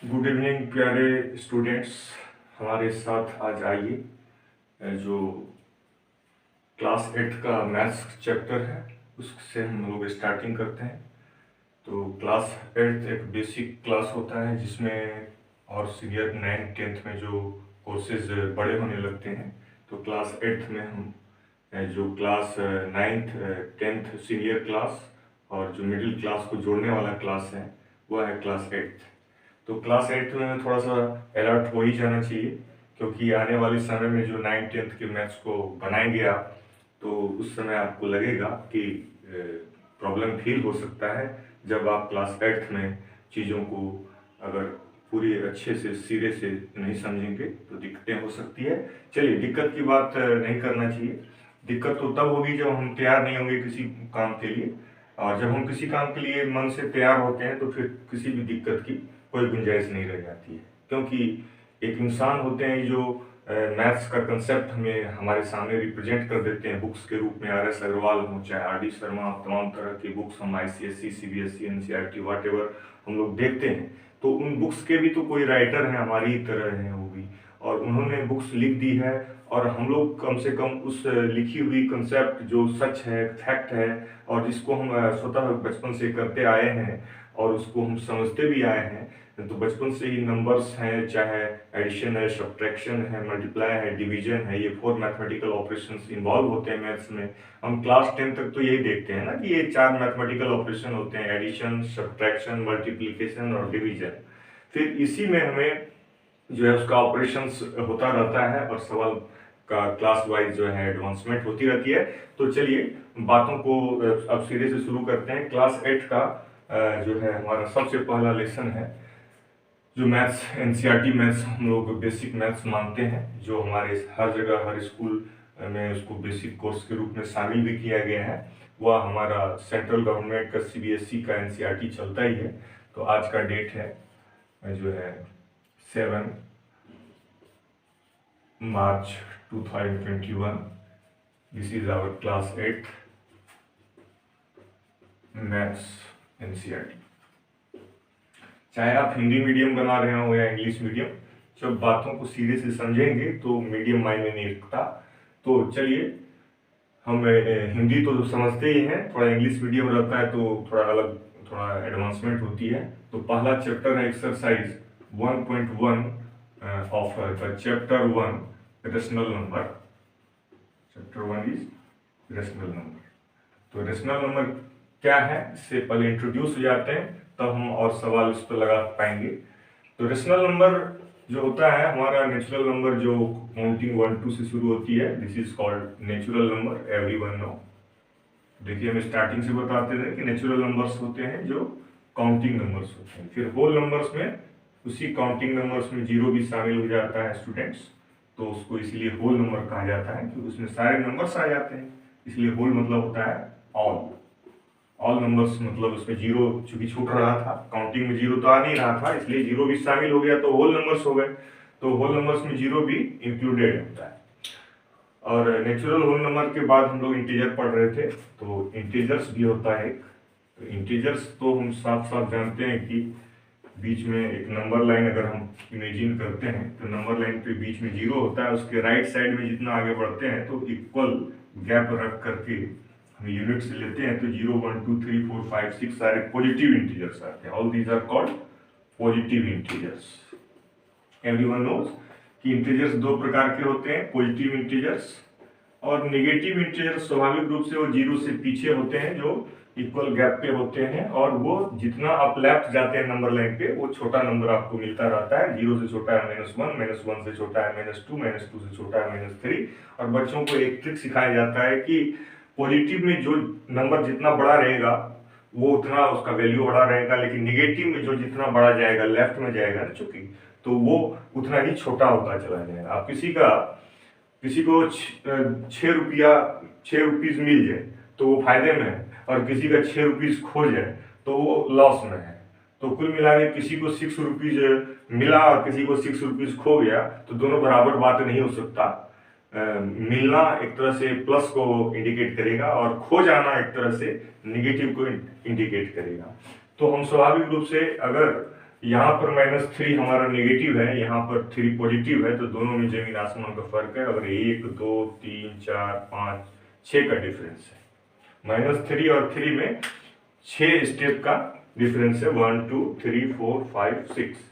Good evening प्यारे students. हमारे साथ आज आइए जो क्लास 8 का मैथ्स चैप्टर है उससे हम लोग स्टार्टिंग करते हैं। तो क्लास 8 एक बेसिक क्लास होता है जिसमें और सीनियर 9th 10th में जो कोर्सेज बड़े होने लगते हैं। तो क्लास 8 में हम जो class 9th 10th senior class और जो मिडिल क्लास को जोड़ने वाला क्लास है वह है क्लास 8। तो क्लास 8 में थोड़ा सा अलर्ट हो ही जाना चाहिए, क्योंकि आने वाले समय में जो 9th 10th के मैथ्स को बनाएंगे आप, तो उस समय आपको लगेगा कि प्रॉब्लम फील हो सकता है। जब आप क्लास 8 में चीज़ों को अगर पूरी अच्छे से सिरे से नहीं समझेंगे तो दिक्कतें हो सकती है। चलिए, दिक्कत की बात नहीं करना चाहिए। दिक्कत तो तब होगी जब हम तैयार नहीं होंगे किसी काम के लिए, और जब हम किसी काम के लिए मन से तैयार होते हैं तो फिर किसी भी दिक्कत की कोई गुंजाइश नहीं रह जाती है। क्योंकि एक इंसान होते हैं जो मैथ्स का कंसेप्ट हमें हमारे सामने रिप्रेजेंट कर देते हैं बुक्स के रूप में। आर एस अग्रवाल हो, चाहे आर डी शर्मा, तमाम तरह की बुक्स हम ICSE CBSE NCERT वाट एवर हम लोग देखते हैं। तो उन बुक्स के भी तो कोई राइटर हैं, हमारी ही तरह हैं वो भी, और उन्होंने बुक्स लिख दी है। और हम लोग कम से कम उस लिखी हुई कंसेप्ट जो सच है, फैक्ट है, और जिसको हम स्वतः बचपन से करते आए हैं और उसको हम समझते भी आए हैं। तो बचपन से ही नंबर्स हैं, चाहे एडिशन है, सब्ट्रैक्शन है, मल्टीप्लाई है, डिवीजन है, ये 4 मैथमेटिकल ऑपरेशंस इन्वॉल्व होते हैं मैथ्स में। हम क्लास 10 तक तो यही देखते हैं ना कि ये 4 मैथमेटिकल ऑपरेशन होते हैं, एडिशन, सब्ट्रैक्शन, मल्टीप्लिकेशन और डिवीजन। फिर इसी में हमें जो है उसका ऑपरेशंस होता रहता है और सवाल का क्लास वाइज जो है एडवांसमेंट होती रहती है। तो चलिए बातों को अब सिरे से शुरू करते हैं। क्लास 8 का जो है हमारा सबसे पहला लेसन है जो मैथ्स NCERT मैथ्स हम लोग बेसिक मैथ्स मानते हैं, जो हमारे हर जगह हर स्कूल में उसको बेसिक कोर्स के रूप में शामिल भी किया गया है। वह हमारा सेंट्रल गवर्नमेंट का CBSE का NCERT चलता ही है। तो आज का डेट है जो है 7 March 2021। This is our class 8 maths NCERT। चाहे आप हिंदी मीडियम बना रहे हो या इंग्लिश मीडियम, जब बातों को सीधे से समझेंगे तो मीडियम मायने नहीं रखता। तो चलिए, हम हिंदी तो समझते ही हैं, थोड़ा इंग्लिश मीडियम रहता है तो थोड़ा अलग, थोड़ा एडवांसमेंट होती है। तो पहला चैप्टर है exercise 1.1 of the chapter 1 rational number. Chapter 1 is rational number. तो रेशनल नंबर क्या है, इससे पहले इंट्रोड्यूस हो जाते हैं, तब हम और सवाल इस पर लगा पाएंगे। तो रेशनल नंबर जो होता है हमारा नेचुरल नंबर, जो काउंटिंग 1 2 से शुरू होती है, this is called natural number, everyone know. देखिए, हम स्टार्टिंग से बताते थे कि नेचुरल नंबर्स होते हैं जो काउंटिंग नंबर्स होते हैं। फिर होल नंबर्स में उसी काउंटिंग नंबर्स में जीरो भी शामिल हो जाता है स्टूडेंट्स, तो उसको इसलिए होल नंबर कहा जाता है क्योंकि उसमें सारे नंबर्स आ जाते हैं। इसलिए होल मतलब होता है ऑल। ऑल नंबर्स मतलब उसमें जीरो चूंकि छूट रहा था, काउंटिंग में जीरो तो आ नहीं रहा था, इसलिए जीरो भी शामिल हो गया तो होल नंबर्स हो गए। तो होल नंबर्स में जीरो भी इंक्लूडेड होता है। और नेचुरल होल नंबर के बाद हम लोग इंटीजर पढ़ रहे थे, तो इंटीजर्स भी होता है एक। तो इंटीजर्स तो हम साफ साफ जानते हैं कि बीच में एक नंबर लाइन अगर हम इमेजिन करते हैं तो नंबर लाइन पे बीच में जीरो होता है, उसके राइट साइड में जितना आगे बढ़ते हैं तो इक्वल गैप रख करके हम यूनिट से लेते हैं। तो 0 1 2 3 4 5 6 सारे पॉजिटिव इंटीजर्स आते हैं। All these are called positive integers. Everyone knows कि इंटीजर्स दो प्रकार के होते हैं, पॉजिटिव इंटीजर्स और नेगेटिव इंटीजर्स। स्वाभाविक रूप से वो जीरो से पीछे होते हैं, जो इक्वल गैप पे होते हैं, और वो जितना आप लेफ्ट जाते हैं नंबर लाइन पे वो छोटा नंबर आपको मिलता रहता है। जीरो से छोटा है -1, -1 से छोटा है -2, -2 से छोटा है -3। और बच्चों को एक ट्रिक सिखाया जाता है कि पॉजिटिव में जो नंबर जितना बड़ा रहेगा वो उतना उसका वैल्यू बड़ा रहेगा, लेकिन निगेटिव में जो जितना बड़ा जाएगा, लेफ्ट में जाएगा ना चूंकि, तो वो उतना ही छोटा होता चला जाएगा। आप किसी को 6 रुपीज मिल जाए तो वो फायदे में है, और किसी का 6 रुपीज खो जाए तो वो लॉस में है। तो कुल मिला के किसी को 6 रुपीज मिला और किसी को 6 रुपीज खो गया, तो दोनों बराबर बात नहीं हो सकता। मिलना एक तरह से प्लस को इंडिकेट करेगा और खो जाना एक तरह से निगेटिव को इंडिकेट करेगा। तो हम स्वाभाविक रूप से अगर यहाँ पर -3 हमारा नेगेटिव है, यहाँ पर 3 पॉजिटिव है, तो दोनों में जमीन आसमान का फर्क है। अगर 1 2 3 4 5 6 का डिफरेंस है, -3 और 3 में 6 स्टेप का डिफरेंस है, 1 2 3 4 5 6।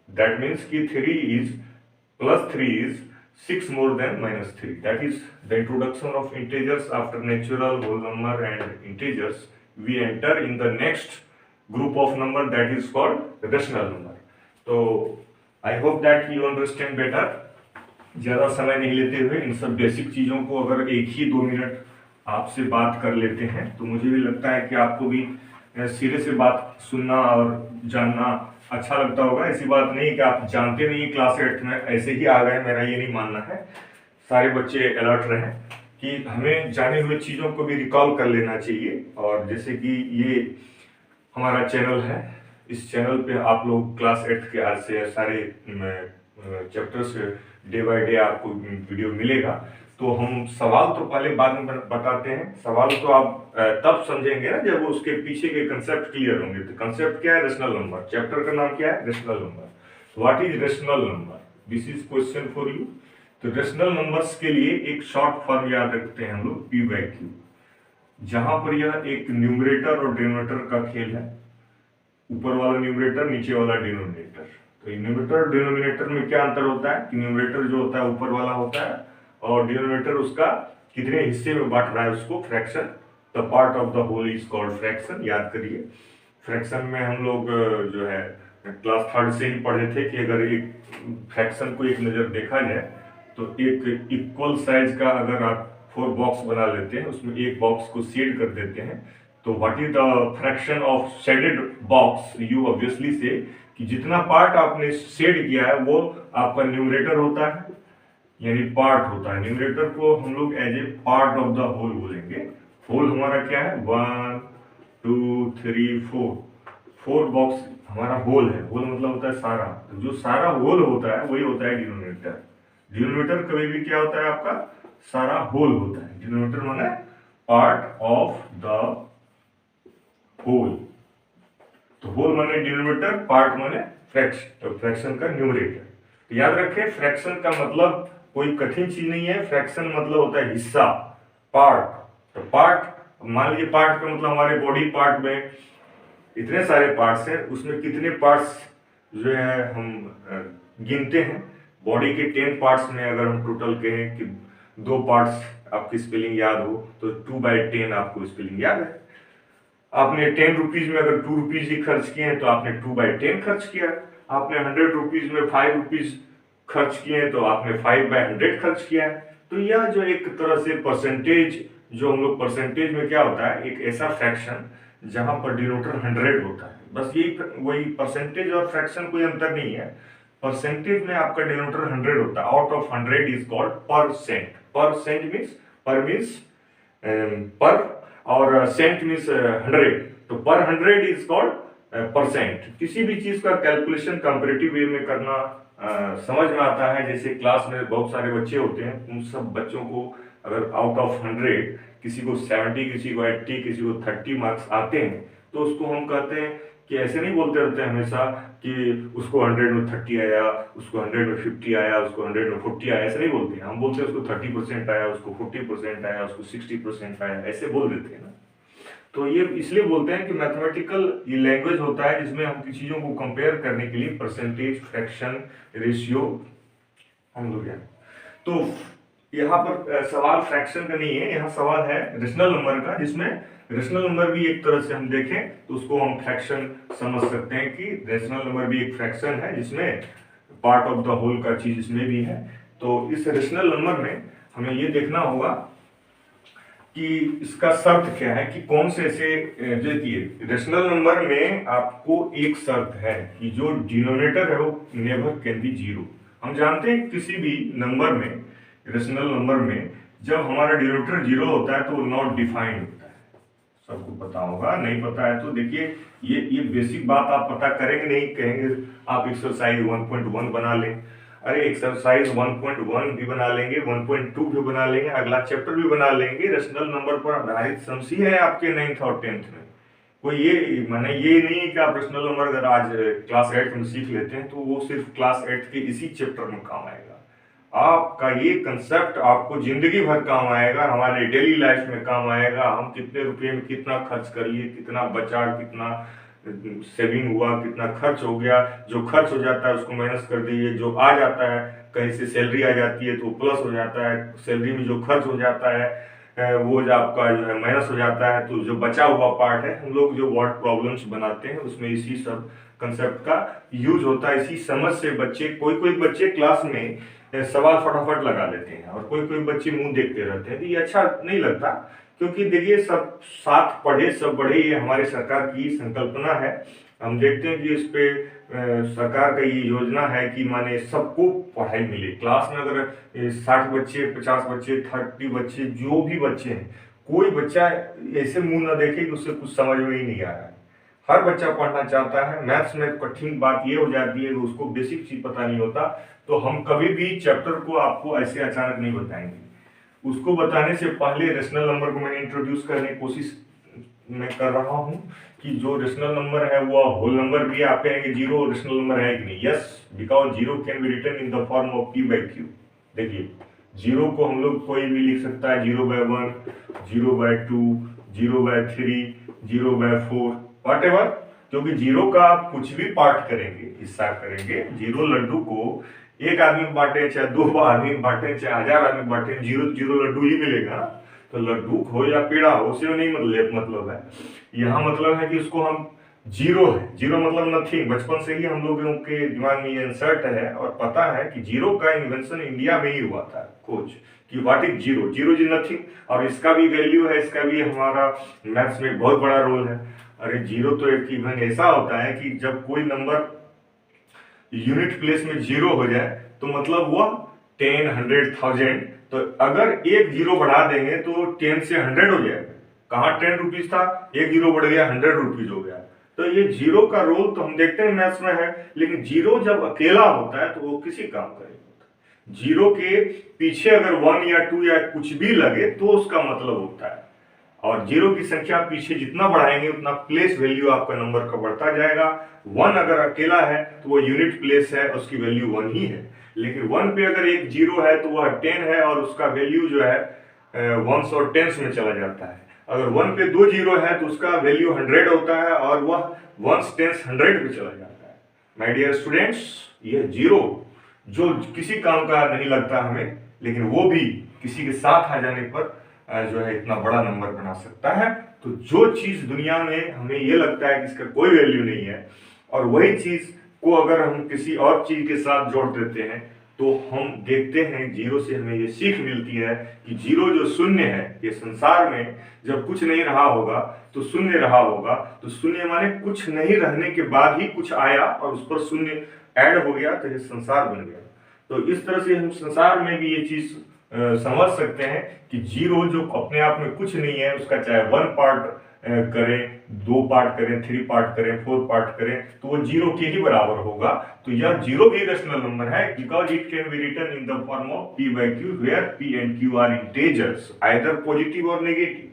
दैट मीन्स कि 3 is +3 is 6 more than -3. That is the introduction of integers. After natural, whole number and integers, we enter in the next group of number that is called rational number. So I hope that you understand better. ज़्यादा समय नहीं लेते हुए इन सब basic चीज़ों को अगर 1 ही 2 minute आपसे बात कर लेते हैं तो मुझे भी लगता है कि आपको भी सिरे से बात सुनना और जानना अच्छा लगता होगा। ऐसी बात नहीं कि आप जानते नहीं क्लास 8 में ऐसे ही आ गए, मेरा ये नहीं मानना है। सारे बच्चे अलर्ट रहें कि हमें जाने हुए चीज़ों को भी रिकॉल कर लेना चाहिए। और जैसे कि ये हमारा चैनल है, इस चैनल पे आप लोग क्लास 8 के आज से सारे चैप्टर्स डे बाय डे आपको वीडियो मिलेगा। तो हम सवाल तो पहले बाद में बताते हैं। सवाल तो आप तब समझेंगे ना जब उसके पीछे के कंसेप्ट क्लियर होंगे। तो कंसेप्ट क्या है? Rational number. चैप्टर का नाम क्या है? Rational number. What is rational number? This is question for you. तो रेशनल नंबर्स के लिए एक शॉर्ट फॉर्म याद रखते हैं हम लोग, P/Q, जहां पर यह एक न्यूमरेटर और डिनोमिनेटर का खेल है। ऊपर वाला न्यूमरेटर, नीचे वाला डिनोमिनेटर। तो न्यूमरेटर और डिनोमिनेटर में क्या अंतर होता है कि न्यूमरेटर जो होता है ऊपर वाला होता है और डिनोमिनेटर उसका कितने हिस्से में बांट रहा है उसको fraction. The part of the whole is called fraction. याद करिए, फ्रैक्शन में हम लोग जो है क्लास 3 से ही पढ़े थे कि अगर एक फ्रैक्शन को एक नज़र देखा जाए तो एक इक्वल साइज का अगर आप 4 बॉक्स बना लेते हैं, उसमें एक बॉक्स को शेड कर देते हैं, तो what is the fraction of shaded box? You obviously से कि जितना पार्ट आपने शेड किया है वो आपका न्यूमरेटर होता है, यानी पार्ट होता है। न्यूमरेटर को हम लोग as a part of the whole बोलेंगे। होल हमारा क्या है? 1 2 3 4, 4 बॉक्स हमारा होल है। होल मतलब होता है सारा। तो जो सारा होल होता है वही होता है डिनोमिनेटर। डिनोमिनेटर कभी भी क्या होता है? आपका सारा होल होता है। डिनोमिनेटर माने पार्ट ऑफ द होल। तो होल माने डिनोमिनेटर, पार्ट माने फ्रैक्शन। तो फ्रैक्शन का न्यूमरेटर। तो याद रखें, फ्रैक्शन का मतलब कोई कठिन चीज नहीं है। फ्रैक्शन मतलब होता है हिस्सा, पार्ट। तो पार्ट, मान लीजिए पार्ट का मतलब हमारे बॉडी पार्ट में इतने सारे पार्ट्स हैं, उसमें कितने पार्ट्स जो है हम गिनते हैं। बॉडी के 10 पार्ट्स में अगर हम टोटल कहें कि 2 पार्ट्स आपकी स्पेलिंग याद हो तो 2/10 आपको स्पेलिंग याद है। आपने 10 रुपीज में अगर 2 रुपीज ही खर्च किए हैं तो आपने 2/10 खर्च किया। आपने 100 रुपीज में 5 रुपीज खर्च किए हैं तो आपने 5/100 खर्च किया है। तो यह जो एक तरह से परसेंटेज, जो हम लोग परसेंटेज में क्या होता है, एक ऐसा फ्रैक्शन जहां पर डिनोमिनेटर 100 होता है। बस यही वही परसेंटेज और फ्रैक्शन कोई अंतर नहीं है। परसेंटेज में आपका डिनोमिनेटर 100 होता है। Out of 100 is called percent. Percent means पर मीन्स पर और सेंट मीन्स 100। तो पर 100 इज कॉल्ड परसेंट। किसी भी चीज का कैलकुलेशन कंपैरेटिव वे में करना समझ में आता है। जैसे क्लास में बहुत सारे बच्चे होते हैं, उन सब बच्चों को अगर आउट ऑफ 100 किसी को 70, किसी को 80, किसी को 30 मार्क्स आते हैं तो उसको हम कहते हैं कि ऐसे नहीं बोलते रहते हैं हमेशा कि उसको 100 में 30 आया, उसको 100 में 50 आया, उसको 100 में 40 आया। ऐसे नहीं बोलते हैं। हम बोलते हैं उसको 30% आया, उसको 40% आया, उसको 60% आया, ऐसे बोल देते हैं ना। तो ये इसलिए बोलते हैं कि मैथमेटिकल ये लैंग्वेज होता है जिसमें हम किसी चीज़ों को कंपेयर करने के लिए परसेंटेज, फ्रैक्शन, रेशियो हम लोग हैं। तो यहाँ पर सवाल फ्रैक्शन का नहीं है, यहाँ सवाल है रेशनल नंबर का, जिसमें रेशनल नंबर भी एक तरह से हम देखें तो उसको हम फ्रैक्शन समझ सकते हैं कि रेशनल नंबर भी एक फ्रैक्शन है जिसमें पार्ट ऑफ द होल का चीज इसमें भी है। तो इस रेशनल नंबर में हमें ये देखना होगा कि इसका शर्त क्या है कि कौन से ऐसे, देखिए रेशनल नंबर में आपको एक शर्त है कि जो डिनोमिनेटर है वो नेवर कैन बी 0। हम जानते हैं किसी भी नंबर में, रेशनल नंबर में जब हमारा डिनोमिनेटर 0 होता है तो वो नॉट डिफाइंड होता है। सबको पता होगा, नहीं पता है तो देखिए ये बेसिक बात आप पता करेंगे, नहीं कहेंगे आप एक्सरसाइज 1.1 बना लें। अरे एक्सरसाइज 1.1 भी बना लेंगे, 1.2 भी बना लेंगे, अगला चैप्टर भी बना लेंगे। रेशनल नंबर पर आधारित सम्स ही है आपके 9th और 10th में। कोई ये माने ये नहीं है कि आप रेशनल नंबर अगर आज क्लास 8 में सीख लेते हैं तो वो सिर्फ क्लास 8 के इसी चैप्टर में काम आएगा। आपका ये कंसेप्ट आपको जिंदगी भर काम आएगा, हमारे डेली लाइफ में काम आएगा। हम कितने रुपए में कितना खर्च कर लिए, कितना बचा, कितना सेविंग हुआ, कितना खर्च हो गया। जो खर्च हो जाता है उसको माइनस कर दीजिए, जो आ जाता है कहीं से सैलरी आ जाती है तो प्लस हो जाता है, सैलरी में जो खर्च हो जाता है वो जो आपका जो है माइनस हो जाता है। तो जो बचा हुआ पार्ट है, हम लोग जो वर्ड प्रॉब्लम्स बनाते हैं उसमें इसी सब कंसेप्ट का यूज होता है। इसी समझ से बच्चे कोई कोई बच्चे क्लास में सवाल फटाफट लगा लेते हैं और कोई कोई बच्चे मुंह देखते रहते हैं। तो ये अच्छा नहीं लगता, क्योंकि देखिए सब साथ पढ़े सब बढ़े, ये हमारे सरकार की संकल्पना है। हम देखते हैं कि इस पे सरकार का ये योजना है कि माने सबको पढ़ाई मिले। क्लास में अगर 60 बच्चे, 50 बच्चे, 30 बच्चे, जो भी बच्चे हैं, कोई बच्चा ऐसे मुंह ना देखे कि उससे कुछ समझ में ही नहीं आ रहा है। हर बच्चा पढ़ना चाहता है। मैथ्स में कठिन बात ये हो जाती है कि उसको बेसिक चीज पता नहीं होता। तो हम कभी भी चैप्टर को आपको ऐसे अचानक नहीं बताएंगे। उसको बताने से पहले रेशनल नंबर को मैंने इंट्रोड्यूस करने की कोशिश मैं कर रहा हूं कि जो रेशनल नंबर है वो होल नंबर भी है। आप कहेंगे जीरो रेशनल नंबर है कि नहीं? Yes, because zero can be written in the form of p by q। देखिए जीरो को हम लोग कोई भी लिख सकता है, 0/1, 0/2, 0/3, 0/4, वॉट एवर। क्योंकि जीरो का आप कुछ भी पार्ट करेंगे, हिस्सा करेंगे, जीरो लड्डू को एक आदमी बांटे, चाहे 2 आदमी बांटे, चाहे 1000 आदमी बांटे, जीरो जीरो लड्डू ही मिलेगा। तो लड्डू हो या पेड़ा हो, उससे नहीं मतलब है। यहाँ मतलब है कि उसको हम जीरो है, जीरो मतलब नथिंग। बचपन से ही हम लोगों के दिमाग में ये इंसर्ट है और पता है कि जीरो का इन्वेंशन इंडिया में ही हुआ था, खोज कि what is zero. Zero is nothing, और इसका भी वैल्यू है, इसका भी हमारा मैथ्स में बहुत बड़ा रोल है। अरे जीरो तो एक इवन ऐसा होता है कि जब कोई नंबर यूनिट प्लेस में जीरो हो जाए तो मतलब वो 10, 100, 1000। तो अगर एक जीरो बढ़ा देंगे तो 10 से 100 हो जाएगा। कहाँ 10 रुपीज था, एक जीरो बढ़ गया 100 रुपीज हो गया। तो ये जीरो का रोल तो हम देखते हैं मैथ्स में है, लेकिन जीरो जब अकेला होता है तो वो किसी काम का नहीं होता। जीरो के पीछे अगर 1 या 2 या कुछ भी लगे तो उसका मतलब होता है। और जीरो की संख्या पीछे जितना बढ़ाएंगे उतना प्लेस वैल्यू आपका नंबर का बढ़ता जाएगा। 1 अगर अकेला है तो वो यूनिट प्लेस है, उसकी वैल्यू 1 ही है। लेकिन 1 पे अगर एक जीरो है तो वह 10 है और उसका वैल्यू जो है वंस और टेंस में चला जाता है। अगर 1 पे 2 जीरो है तो उसका वैल्यू 100 होता है और वह वंस टेंस 100 पे चला जाता है। माय डियर स्टूडेंट्स, यह जीरो जो किसी काम का नहीं लगता हमें, लेकिन वो भी किसी के साथ आ जाने पर जो है इतना बड़ा नंबर बना सकता है। तो जो चीज दुनिया में हमें ये लगता है कि इसका कोई वैल्यू नहीं है, और वही चीज को अगर हम किसी और चीज के साथ जोड़ देते हैं तो हम देखते हैं जीरो से हमें ये सीख मिलती है कि जीरो जो शून्य है, ये संसार में जब कुछ नहीं रहा होगा तो शून्य रहा होगा। तो शून्य माने कुछ नहीं रहने के बाद ही कुछ आया और उस पर शून्य ऐड हो गया तो ये संसार बन गया। तो इस तरह से हम संसार में भी ये चीज समझ सकते हैं कि जीरो जो अपने आप में कुछ नहीं है, उसका चाहे 1 पार्ट करें, 2 पार्ट करें, 3 पार्ट करें, 4 पार्ट करें, तो वो जीरो के ही बराबर होगा। तो यह जीरो भी रेशनल नंबर है, because it can be written in the form of p by q, where p and q are integers, either positive और नेगेटिव।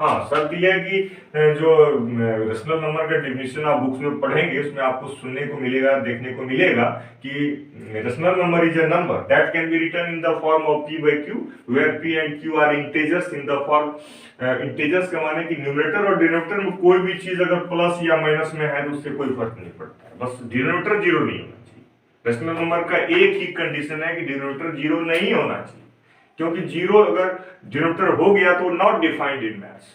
हाँ, शर्त यह है कि जो रेशनल नंबर का डेफिनेशन आप बुक्स में पढ़ेंगे उसमें आपको सुनने को मिलेगा, देखने को मिलेगा कि rational number is a number that can be written in the form of p by q, where p and q are integers in the form. Integers का माने कि न्यूमरेटर और डिनोमिनेटर में कोई भी चीज अगर प्लस या माइनस में है तो उससे कोई फर्क नहीं पड़ता है, बस डिनोमिनेटर जीरो नहीं होना चाहिए। रेशनल नंबर का एक ही कंडीशन है कि डिनोमिनेटर जीरो नहीं होना चाहिए, क्योंकि जीरो अगर डिनोमिनेटर हो गया तो नॉट डिफाइंड इन मैथ्स।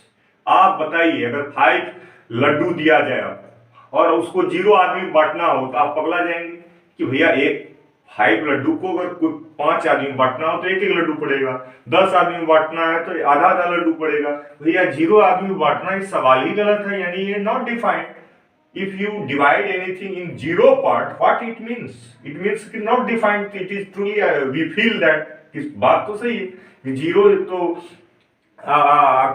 आप बताइए, अगर 5 लड्डू दिया जाए आपको और उसको 0 आदमी बांटना हो तो आप पगला जाएंगे कि भैया 5 लड्डू को अगर कोई 5 आदमी बांटना हो तो एक लड्डू पड़ेगा, 10 आदमी बांटना है तो आधा आधा लड्डू पड़ेगा। भैया 0 आदमी बांटना इस सवाल ही गलत है, यानी ये not defined. If you divide anything in 0 part, what it means? It means कि not defined. It is truly we feel that इस बात तो सही है कि 0 तो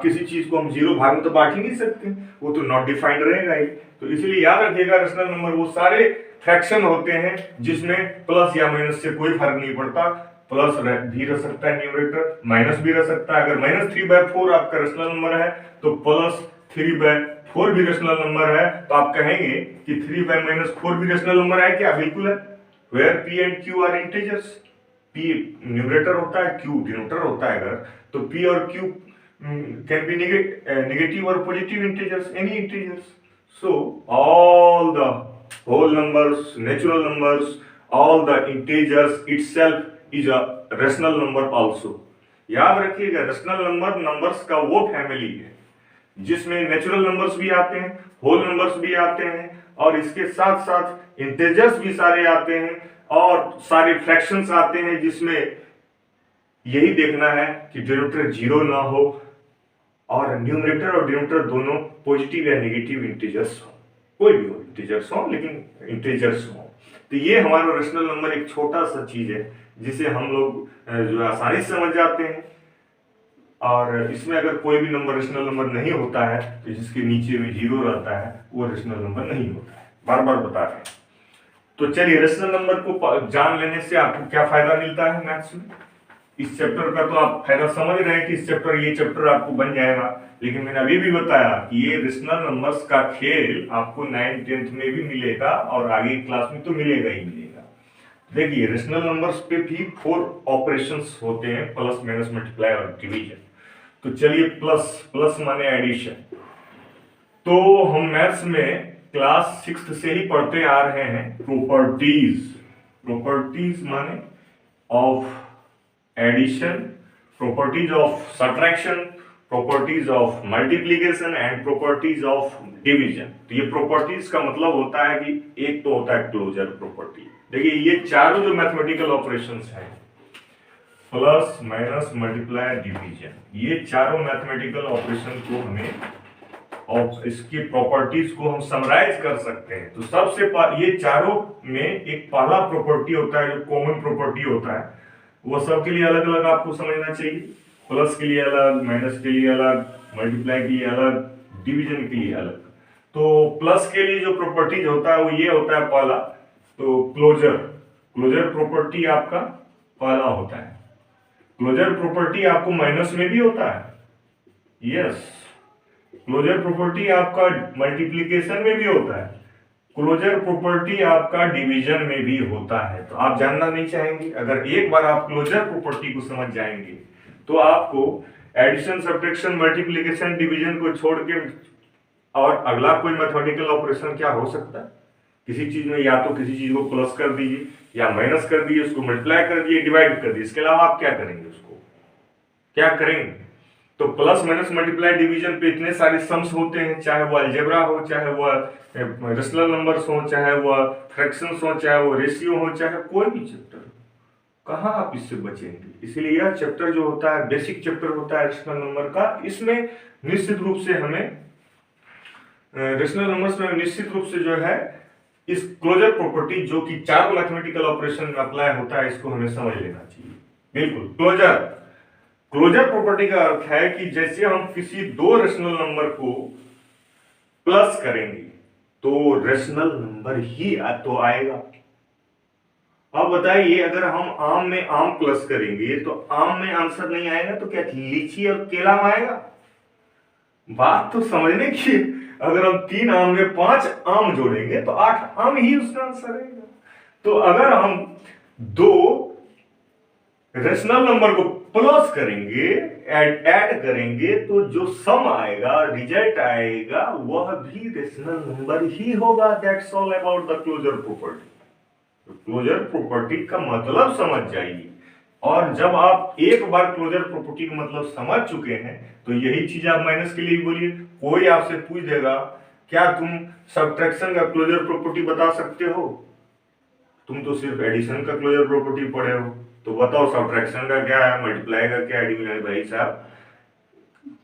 किसी चीज को हम 0 भाग में तो बांट ही नहीं सकते, वो तो नॉट डिफाइंड रहेगा ही। तो इसलिए याद रखिएगा, रेशनल नंबर वो सारे फ्रैक्शन होते हैं जिसमें प्लस या माइनस से कोई फर्क नहीं पड़ता। प्लस भी रह सकता है न्यूमरेटर, माइनस भी रह सकता है। अगर -3/4 आपका रेशनल नंबर है तो +3/4 4 भी रेशनल नंबर है तो आप कहेंगे कि 3y-4 भी रेशनल नंबर है क्या? बिल्कुल है। Where p and q are integers, p numerator होता है, q डिनोमिनेटर होता है। अगर तो p और q कैन बी नेगेटिव और positive integers, any integers. So all the whole numbers, natural numbers, all the integers itself is a rational number also। याद रखिएगा, रेशनल नंबर नंबर्स का वो फैमिली है जिसमें नेचुरल नंबर्स भी आते हैं, होल नंबर्स भी आते हैं, और इसके साथ साथ इंटीजर्स भी सारे आते हैं और सारे फ्रैक्शंस आते हैं, जिसमें यही देखना है कि डिनोमिनेटर जीरो ना हो और न्यूमरेटर और डिनोमिनेटर दोनों पॉजिटिव या नेगेटिव इंटीजर्स हो, कोई भी हो इंटीजर्स हो, लेकिन इंटीजर्स हो। तो ये हमारा रेशनल नंबर एक छोटा सा चीज है जिसे हम लोग जो आसानी से समझ जाते हैं। और इसमें अगर कोई भी नंबर रेशनल नंबर नहीं होता है तो जिसके नीचे में जीरो रहता है वो रेशनल नंबर नहीं होता है, बार बार बता रहे हैं। तो चलिए, रेशनल नंबर को जान लेने से आपको क्या फायदा मिलता है मैथ्स में। इस चैप्टर का तो आप फायदा समझ रहे हैं कि ये चैप्टर आपको बन जाएगा, लेकिन मैंने अभी भी बताया कि ये रेशनल नंबर्स का खेल आपको 9th 10th में भी मिलेगा और आगे क्लास में तो मिलेगा ही मिलेगा। देखिए, रेशनल नंबर्स पे भी 4 ऑपरेशंस होते हैं, प्लस, माइनस, मल्टीप्लाई और डिवीजन। तो चलिए, प्लस माने एडिशन। तो हम मैथ्स में क्लास 6th से ही पढ़ते आ रहे हैं प्रॉपर्टीज माने of addition, properties of subtraction, properties of multiplication and properties of division. तो ये प्रॉपर्टीज का मतलब होता है कि एक तो होता है क्लोजर प्रॉपर्टी। देखिए, ये चारों जो मैथमेटिकल ऑपरेशंस हैं, प्लस, माइनस, मल्टीप्लाई, डिवीजन, ये चारों मैथमेटिकल ऑपरेशन को हमें और इसकी प्रॉपर्टीज को हम समराइज कर सकते हैं। तो सबसे ये चारों में एक पहला प्रॉपर्टी होता है जो कॉमन प्रॉपर्टी होता है, वो सबके लिए अलग अलग आपको समझना चाहिए। प्लस के लिए अलग, माइनस के लिए अलग, मल्टीप्लाई के लिए अलग, डिवीजन के लिए अलग। तो प्लस के लिए जो प्रॉपर्टीज होता है वो ये होता है पहला, तो क्लोजर प्रॉपर्टी आपका पहला होता है। क्लोजर प्रॉपर्टी आपको माइनस में भी होता है, यस। क्लोजर प्रॉपर्टी आपका मल्टीप्लिकेशन में भी होता है, क्लोजर प्रॉपर्टी आपका डिवीजन में भी होता है। तो आप जानना नहीं चाहेंगे, अगर एक बार आप क्लोजर प्रॉपर्टी को समझ जाएंगे तो आपको एडिशन, सब्ट्रैक्शन, मल्टीप्लिकेशन, डिवीजन को छोड़ के और अगला कोई मैथमेटिकल ऑपरेशन क्या हो सकता है। किसी चीज में या तो किसी चीज को प्लस कर दीजिए या माइनस कर दीजिए, उसको मल्टीप्लाई कर दीजिए, डिवाइड कर दीजिए, इसके अलावा आप क्या करेंगे, उसको क्या करेंगे। तो प्लस, माइनस, मल्टीप्लाई, डिवीजन पे इतने सारे सम्स होते हैं, चाहे वो अलजेब्रा हो, चाहे वो रेशनल नंबर्स हो, चाहे वो फ्रैक्शंस हो, चाहे वो रेशियो हो, चाहे कोई भी चैप्टर हो, कहाँ आप इससे बचेंगे। इसलिए यह चैप्टर जो होता है बेसिक चैप्टर होता है रेशनल नंबर का। इसमें निश्चित रूप से हमें रेशनल नंबर्स में निश्चित रूप से जो है इस क्लोजर प्रॉपर्टी जो कि चारों मैथमेटिकल ऑपरेशन में अप्लाई होता है, इसको हमें समझ लेना चाहिए। बिल्कुल, क्लोजर प्रॉपर्टी का अर्थ है कि जैसे हम किसी दो रेशनल नंबर को प्लस करेंगे तो रेशनल नंबर ही तो आएगा। अब बताइए, अगर हम आम में आम प्लस करेंगे तो आम में आंसर नहीं आएगा तो क्या लीची और केला में आएगा? बात तो समझने की। अगर हम 3 आम में 5 आम जोड़ेंगे तो 8 आम ही उसका आंसर आएगा। तो अगर हम 2 रेशनल नंबर को प्लस करेंगे, ऐड करेंगे, तो जो सम आएगा, रिजल्ट आएगा, वह भी रेशनल नंबर ही होगा। That's all about the closure property. Closure property का मतलब समझ जाइए, और जब आप एक बार क्लोजर प्रॉपर्टी का मतलब समझ चुके हैं तो यही चीज आप माइनस के लिए बोलिए। कोई आपसे पूछ देगा क्या तुम सब्ट्रैक्शन का क्लोजर प्रॉपर्टी बता सकते हो? तुम तो सिर्फ एडिशन का क्लोजर प्रॉपर्टी पढ़े हो, तो बताओ सब्ट्रैक्शन का क्या है, मल्टीप्लाई का क्या है, डिवीजन। भाई साहब,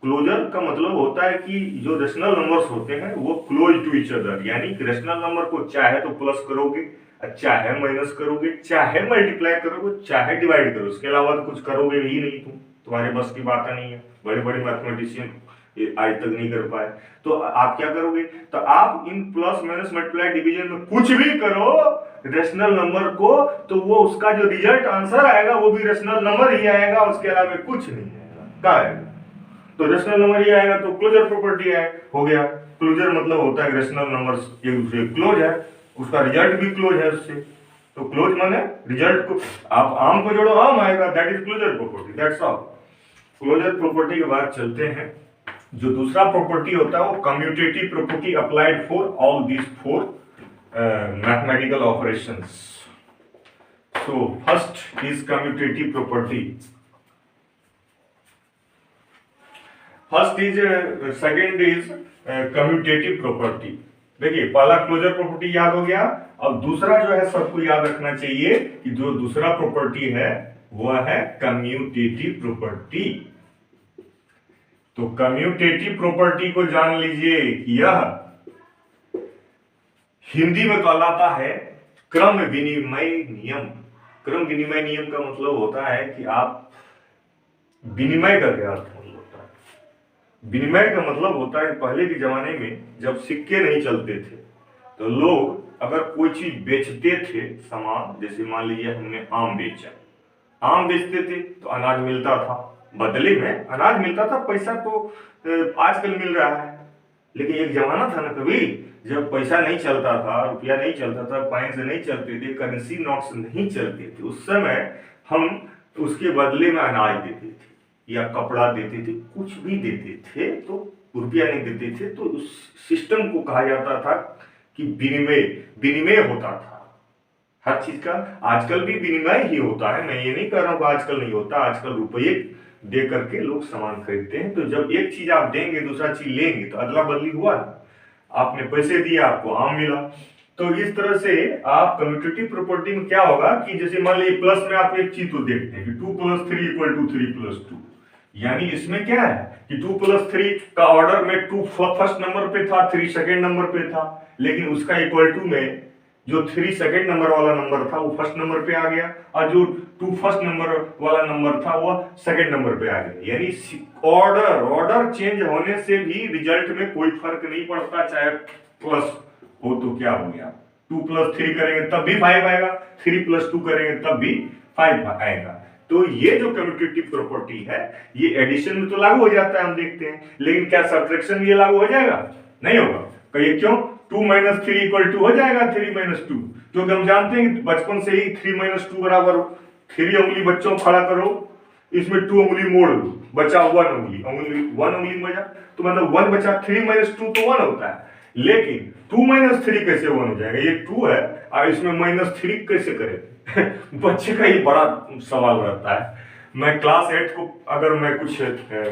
क्लोजर का मतलब होता है कि जो रेशनल नंबर्स होते हैं वो क्लोज टू ईच अदर, यानी कि रेशनल नंबर को चाहे तो प्लस करोगे, चाहे माइनस करोगे, चाहे मल्टीप्लाई करोगे, चाहे डिवाइड करोगे, इसके अलावा तो कुछ करोगे ही नहीं। तुम्हारे बस की बात नहीं है। बड़े बड़े मैथमेटिशियन आज तक नहीं कर पाए। तो आप क्या करोगे? तो आप in plus, minus, multiply, division में कुछ भी करो रेशनल नंबर को, तो वो उसका जो रिजल्ट आंसर आएगा वो भी रेशनल नंबर ही आएगा, उसके अलावा कुछ नहीं आएगा। क्या आएगा? तो रेशनल नंबर ये आएगा तो क्लोजर प्रॉपर्टी हो गया। क्लोजर मतलब होता है रेशनल नंबर एक दूसरे क्लोज है, उसका रिजल्ट भी क्लोज है उससे। तो क्लोज माने रिजल्ट को आप आम को जोड़ो आम आएगा, that is closure property, that's all. Closure property के बाद चलते हैं, जो दूसरा प्रॉपर्टी होता है वो commutative property applied for all these four mathematical operations. So first is commutative property. Second is commutative property. देखिए पहला क्लोजर प्रॉपर्टी याद हो गया, अब दूसरा जो है सबको याद रखना चाहिए कि जो दूसरा प्रॉपर्टी है वह है कम्यूटेटिव प्रॉपर्टी। तो कम्यूटेटिव प्रॉपर्टी को जान लीजिए कि यह हिंदी में कहलाता है क्रम विनिमय नियम। क्रम विनिमय नियम का मतलब होता है कि आप विनिमय का क्या अर्थ होता है? विनिमय का मतलब होता है पहले के जमाने में जब सिक्के नहीं चलते थे तो लोग अगर कोई चीज बेचते थे, सामान, जैसे मान लीजिए हमने आम बेचा, आम बेचते थे तो अनाज मिलता था, बदले में अनाज मिलता था, पैसा तो आजकल मिल रहा है। लेकिन एक जमाना था ना कभी जब पैसा नहीं चलता था, रुपया नहीं चलता था, कॉइन्स नहीं चलते थे, करेंसी नोट्स नहीं चलते थे, उस समय हम उसके बदले में अनाज देते थे या कपड़ा देते थे, कुछ भी देते थे, तो रुपया नहीं देते थे। तो उस सिस्टम को कहा जाता था कि विनिमय, विनिमय होता था हर चीज का। आजकल भी विनिमय ही होता है, मैं ये नहीं कह रहा हूँ आजकल नहीं होता, आजकल रुपये दे करके लोग सामान खरीदते हैं। तो जब एक चीज आप देंगे दूसरा चीज लेंगे तो अदला बदली हुआ, आपने पैसे दिए आपको आम मिला। तो इस तरह से आप कम्यूटेटिव प्रॉपर्टी में क्या होगा कि जैसे मान लीजिए प्लस में आप एक चीज तो देखते हैं कि 2 + 3 = 3 + 2, यानी इसमें क्या है कि 2 + 3 का ऑर्डर में 2 फर्स्ट नंबर पे था, 3 सेकंड नंबर पे था, लेकिन उसका इक्वल टू में जो 3 सेकंड नंबर वाला नंबर था वो फर्स्ट नंबर पे आ गया, और जो 2 फर्स्ट नंबर वाला नंबर था वो सेकंड नंबर पे आ गया। यानी ऑर्डर चेंज होने से भी रिजल्ट में कोई फर्क नहीं पड़ता, चाहे प्लस हो तो क्या हो गया, 2 + 3 करेंगे तब भी 5 आएगा, 3 + 2 करेंगे तब भी 5 आएगा। तो ये जो कम्यूटेटिव प्रॉपर्टी है ये एडिशन में तो लागू हो जाता है, हम देखते हैं, लेकिन क्या सब्ट्रैक्शन में ये लागू हो जाएगा? नहीं होगा। कहिए क्यों? 2 - 3 = 2 हो जाएगा, 3 - 2, क्योंकि हम जानते हैं कि बचपन से ही 3 - 2 बराबर 3 उंगली बच्चों खड़ा करो, इसमें 2 उंगली मोड़ दो, बचा 1 उंगली, 1 उंगली बचा, तो मतलब 1 बचा, 3 - 2 तो 1 होता है। लेकिन 2 - 3 कैसे 1 हो जाएगा? ये 2 है और इसमें -3 कैसे करें? बच्चे का ही बड़ा सवाल रहता है। मैं क्लास 8 को अगर मैं कुछ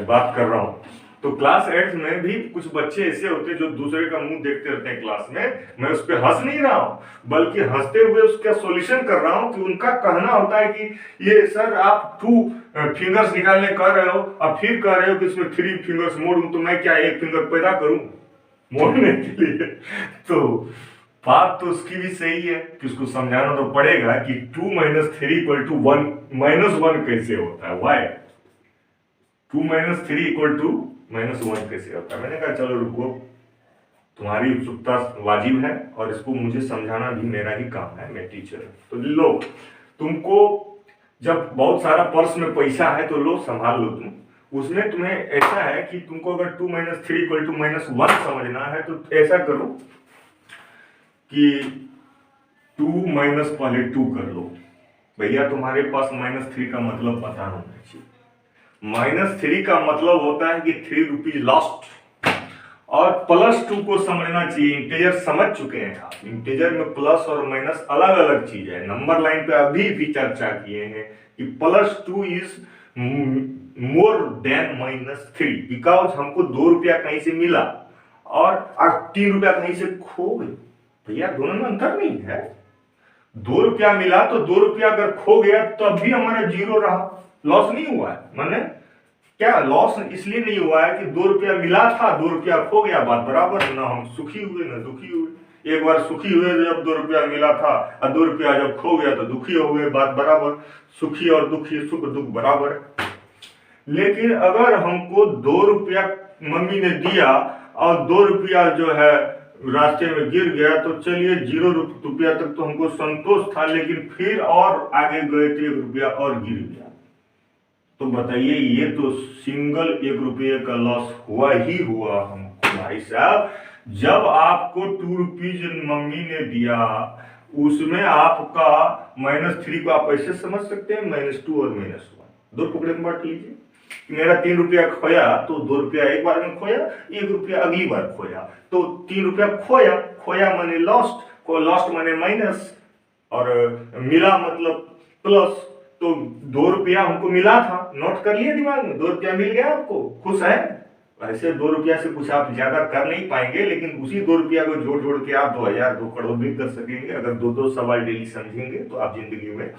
बात कर रहा हूँ तो क्लास 8 में भी कुछ बच्चे ऐसे होते हैं जो दूसरे का मुंह देखते रहते हैं क्लास में। मैं उस पर हंस नहीं रहा हूं, बल्कि हंसते हुए उसका सॉल्यूशन कर रहा हूं कि उनका कहना होता है कि ये सर आप 2 फिंगर्स निकालने कह रहे हो और फिर कह रहे हो कि इसमें 3 फिंगर्स मोड़ूं, तो मैं क्या 1 फिंगर पैदा करूं मोड़ने के लिए? तो बात तो उसकी भी सही है कि उसको समझाना तो पड़ेगा कि 2 - 3 = 1 - 1 कैसे होता है, वाई 2 - 3 = -1 कैसे होता है। मैंने कहा चलो रुको, तुम्हारी उत्सुकता वाजिब है और इसको मुझे समझाना भी मेरा ही काम है, मैं टीचर हूं। तो लो, तुमको जब बहुत सारा पर्स में पैसा है तो लो संभाल लो तुम, उसमें तुम्हें ऐसा है कि तुमको अगर 2 - 3 = -1 समझना है तो ऐसा करो कि 2 - पहले 2 कर लो। भैया तुम्हारे पास -3 का मतलब पता होना चाहिए। -3 का मतलब होता है कि 3 रुपीज लॉस्ट, और +2 को समझना चाहिए। इंटीजर समझ चुके हैं आप, इंटीजर में प्लस और माइनस अलग अलग चीज है। नंबर लाइन पे अभी भी चर्चा किए हैं कि +2 इज मोर देन -3, बिकॉज हमको 2 रुपया कहीं से मिला और 3 रुपया कहीं से खो गए। भैया दोनों में अंतर नहीं है, 2 रुपया मिला तो 2 रुपया अगर खो गया तब भी हमारा 0 रहा, लॉस नहीं हुआ है। माने क्या लॉस इसलिए नहीं हुआ है कि 2 रुपया मिला था 2 रुपया खो गया, बात बराबर, ना हम सुखी हुए ना दुखी हुए। एक बार सुखी हुए जब 2 रुपया मिला था और 2 रुपया जब खो गया तो दुखी हो गए, बात बराबर। सुखी और दुखी, सुख दुख बराबर। लेकिन अगर हमको 2 रुपया मम्मी ने दिया और 2 रुपया जो है रास्ते में गिर गया तो चलिए 0 रुपया तक तो हमको संतोष था, लेकिन फिर और आगे गए तो 1 रुपया और गिर गया, तो बताइए, ये तो सिंगल 1 रुपये का लॉस हुआ ही हुआ हमको भाई साहब। जब आपको 2 रुपीज मम्मी ने दिया, उसमें आपका -3 को आप ऐसे समझ सकते हैं, -2 और -1 दो टुकड़े में बांट लीजिए। मेरा 3 रुपया खोया तो 2 रुपया एक बार में खोया, 1 रुपया अगली बार खोया, तो 3 रुपया खोया, खोया माने लॉस्ट, लॉस्ट माने माइनस, और मिला मतलब प्लस। तो 2 रुपया हमको मिला था, नोट कर लिए दिमाग में, 2 रुपया मिल गया आपको, खुश है। वैसे 2 रुपया से कुछ आप ज्यादा कर नहीं पाएंगे, लेकिन उसी 2 रुपया को जोड़ जोड़ के आप 2000 2 करोड़ भी कर सकेंगे अगर 2 सवाल डेली समझेंगे तो आप जिंदगी में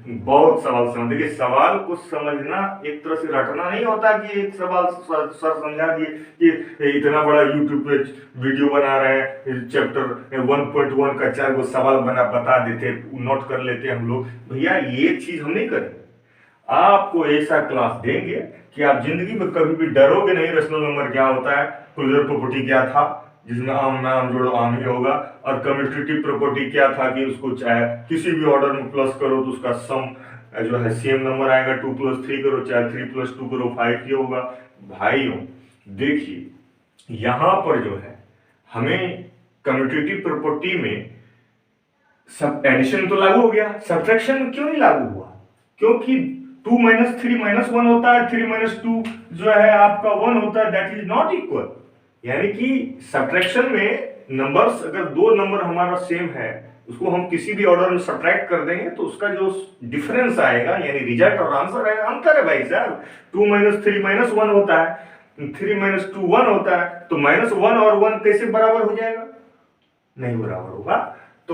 बहुत सवाल समझेंगे। सवाल को समझना एक तरह से रटना नहीं होता कि एक सवाल सर समझा दिए कि इतना बड़ा यूट्यूब पे वीडियो बना रहे हैं, चैप्टर 1.1 का 4 सवाल बता देते, नोट कर लेते हम लोग। भैया ये चीज हम नहीं करेंगे। आपको ऐसा क्लास देंगे कि आप जिंदगी में कभी भी डरोगे नहीं। रेशनल नंबर क्या होता है, क्लोजर प्रॉपर्टी क्या था, जिसमें आम में आम जोड़ो आम ही होगा, और कम्यूटेटिव प्रॉपर्टी क्या था कि उसको चाहे किसी भी ऑर्डर में प्लस करो तो उसका सम जो है सेम नंबर आएगा। 2 + 3 करो, चाहे 3 + 2 करो, 5 ही होगा। भाइयों देखिए, यहां पर जो है हमें कम्यूटेटिव प्रॉपर्टी में सब एडिशन तो लागू हो गया, सब्ट्रैक्शन में क्यों नहीं लागू हुआ? क्योंकि 2 - 3 -1 होता है, 3 - 2 जो है आपका 1 होता है, दैट इज नॉट इक्वल। यानी कि सब्ट्रैक्शन में नंबर्स, अगर 2 नंबर हमारा सेम है, उसको हम किसी भी ऑर्डर में सब्ट्रैक्ट कर देंगे तो उसका जो डिफरेंस आएगा, यानी रिजल्ट और आंसर आएगा, अंतर है भाई साहब। 2 - 3 -1 होता है, 3 - 2 1 होता है, तो -1 और 1 कैसे बराबर हो जाएगा? नहीं बराबर होगा। तो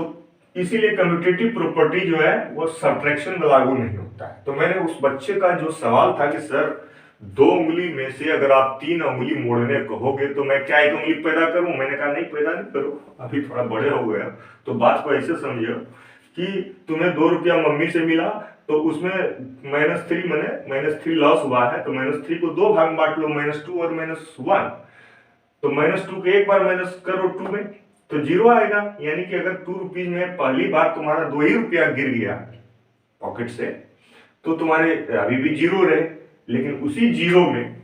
इसीलिए कम्यूटेटिव प्रॉपर्टी जो है वो सब्ट्रैक्शन में लागू नहीं होता है। तो मैंने उस बच्चे का जो सवाल था कि सर 2 उंगली में से अगर आप 3 उंगली मोड़ने कहोगे तो मैं क्या 1 उंगली पैदा करूं? मैंने कहा नहीं, पैदा नहीं करो, अभी थोड़ा बड़े हो गए। तो बात को ऐसे समझिए कि तुम्हें 2 रुपया मम्मी से मिला, तो उसमें -3 लॉस हुआ है, तो -3 को 2 भाग में बांट लो, -2 और -1। तो -2 के एक बार माइनस करो 2 में तो 0 आएगा। यानी कि अगर 2 रुपीज में पहली बार तुम्हारा 2 ही रुपया गिर गया पॉकेट से, तो तुम्हारे अभी भी 0 रहे। लेकिन उसी 0 में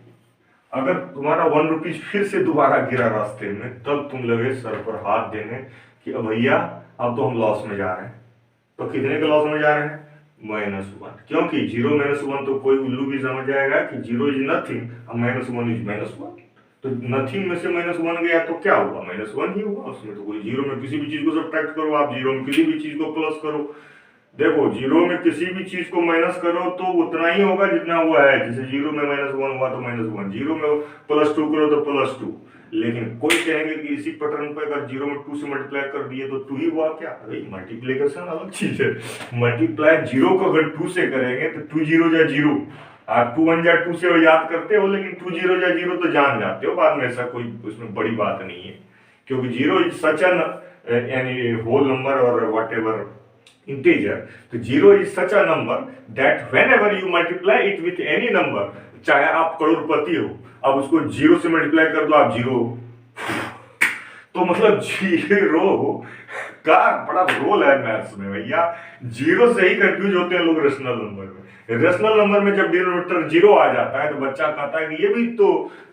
अगर तुम्हारा 1 रुपीज फिर से दोबारा गिरा रास्ते में, तब तुम लगे सर पर हाथ देने कि अब भैया अब तो हम लॉस में जा रहे हैं। तो कितने के लॉस में जा रहे हैं? -1। क्योंकि 0 - 1 तो कोई उल्लू भी समझ जाएगा कि 0 इज नथिंग, अब -1 इज -1। तो नथिंग में से -1 गया तो क्या हुआ? -1 ही हुआ। उसमें तो कोई 0 में किसी भी चीज को सब्ट्रैक्ट करो, आप 0 में किसी भी चीज को प्लस करो। देखो 0 में किसी भी चीज को माइनस करो तो उतना ही होगा जितना हुआ है। जैसे 0 में -1 हुआ तो -1, 0 में +2 करो तो +2। लेकिन कोई कहेंगे कि इसी पैटर्न पर अगर 0 में 2 से मल्टीप्लाई कर दिए तो 2 ही हुआ क्या? अरे मल्टीप्लीकेशन अलग चीज है। मल्टीप्लाई 0 को अगर 2 से करेंगे तो 2 0 जा 0, आप 2 1 जा 2 से याद करते हो, लेकिन 2 0 जा 0 तो जान जाते हो बाद में, ऐसा कोई उसमें बड़ी बात नहीं है। क्योंकि 0 इज सच एन यानी होल नंबर और वट एवर integer, तो 0 is such a number that whenever you multiply it with any number, चाहे आप करोड़पति हो, अब उसको 0 से मल्टीप्लाई कर दो, आप 0। तो मतलब 0 का बड़ा रोल है मैथ्स में भैया। 0 से ही कंफ्यूज होते हैं लोग रेशनल नंबर में। रेशनल नंबर में जब डिनोमिनेटर 0 आ जाता है तो बच्चा कहता है कि ये भी तो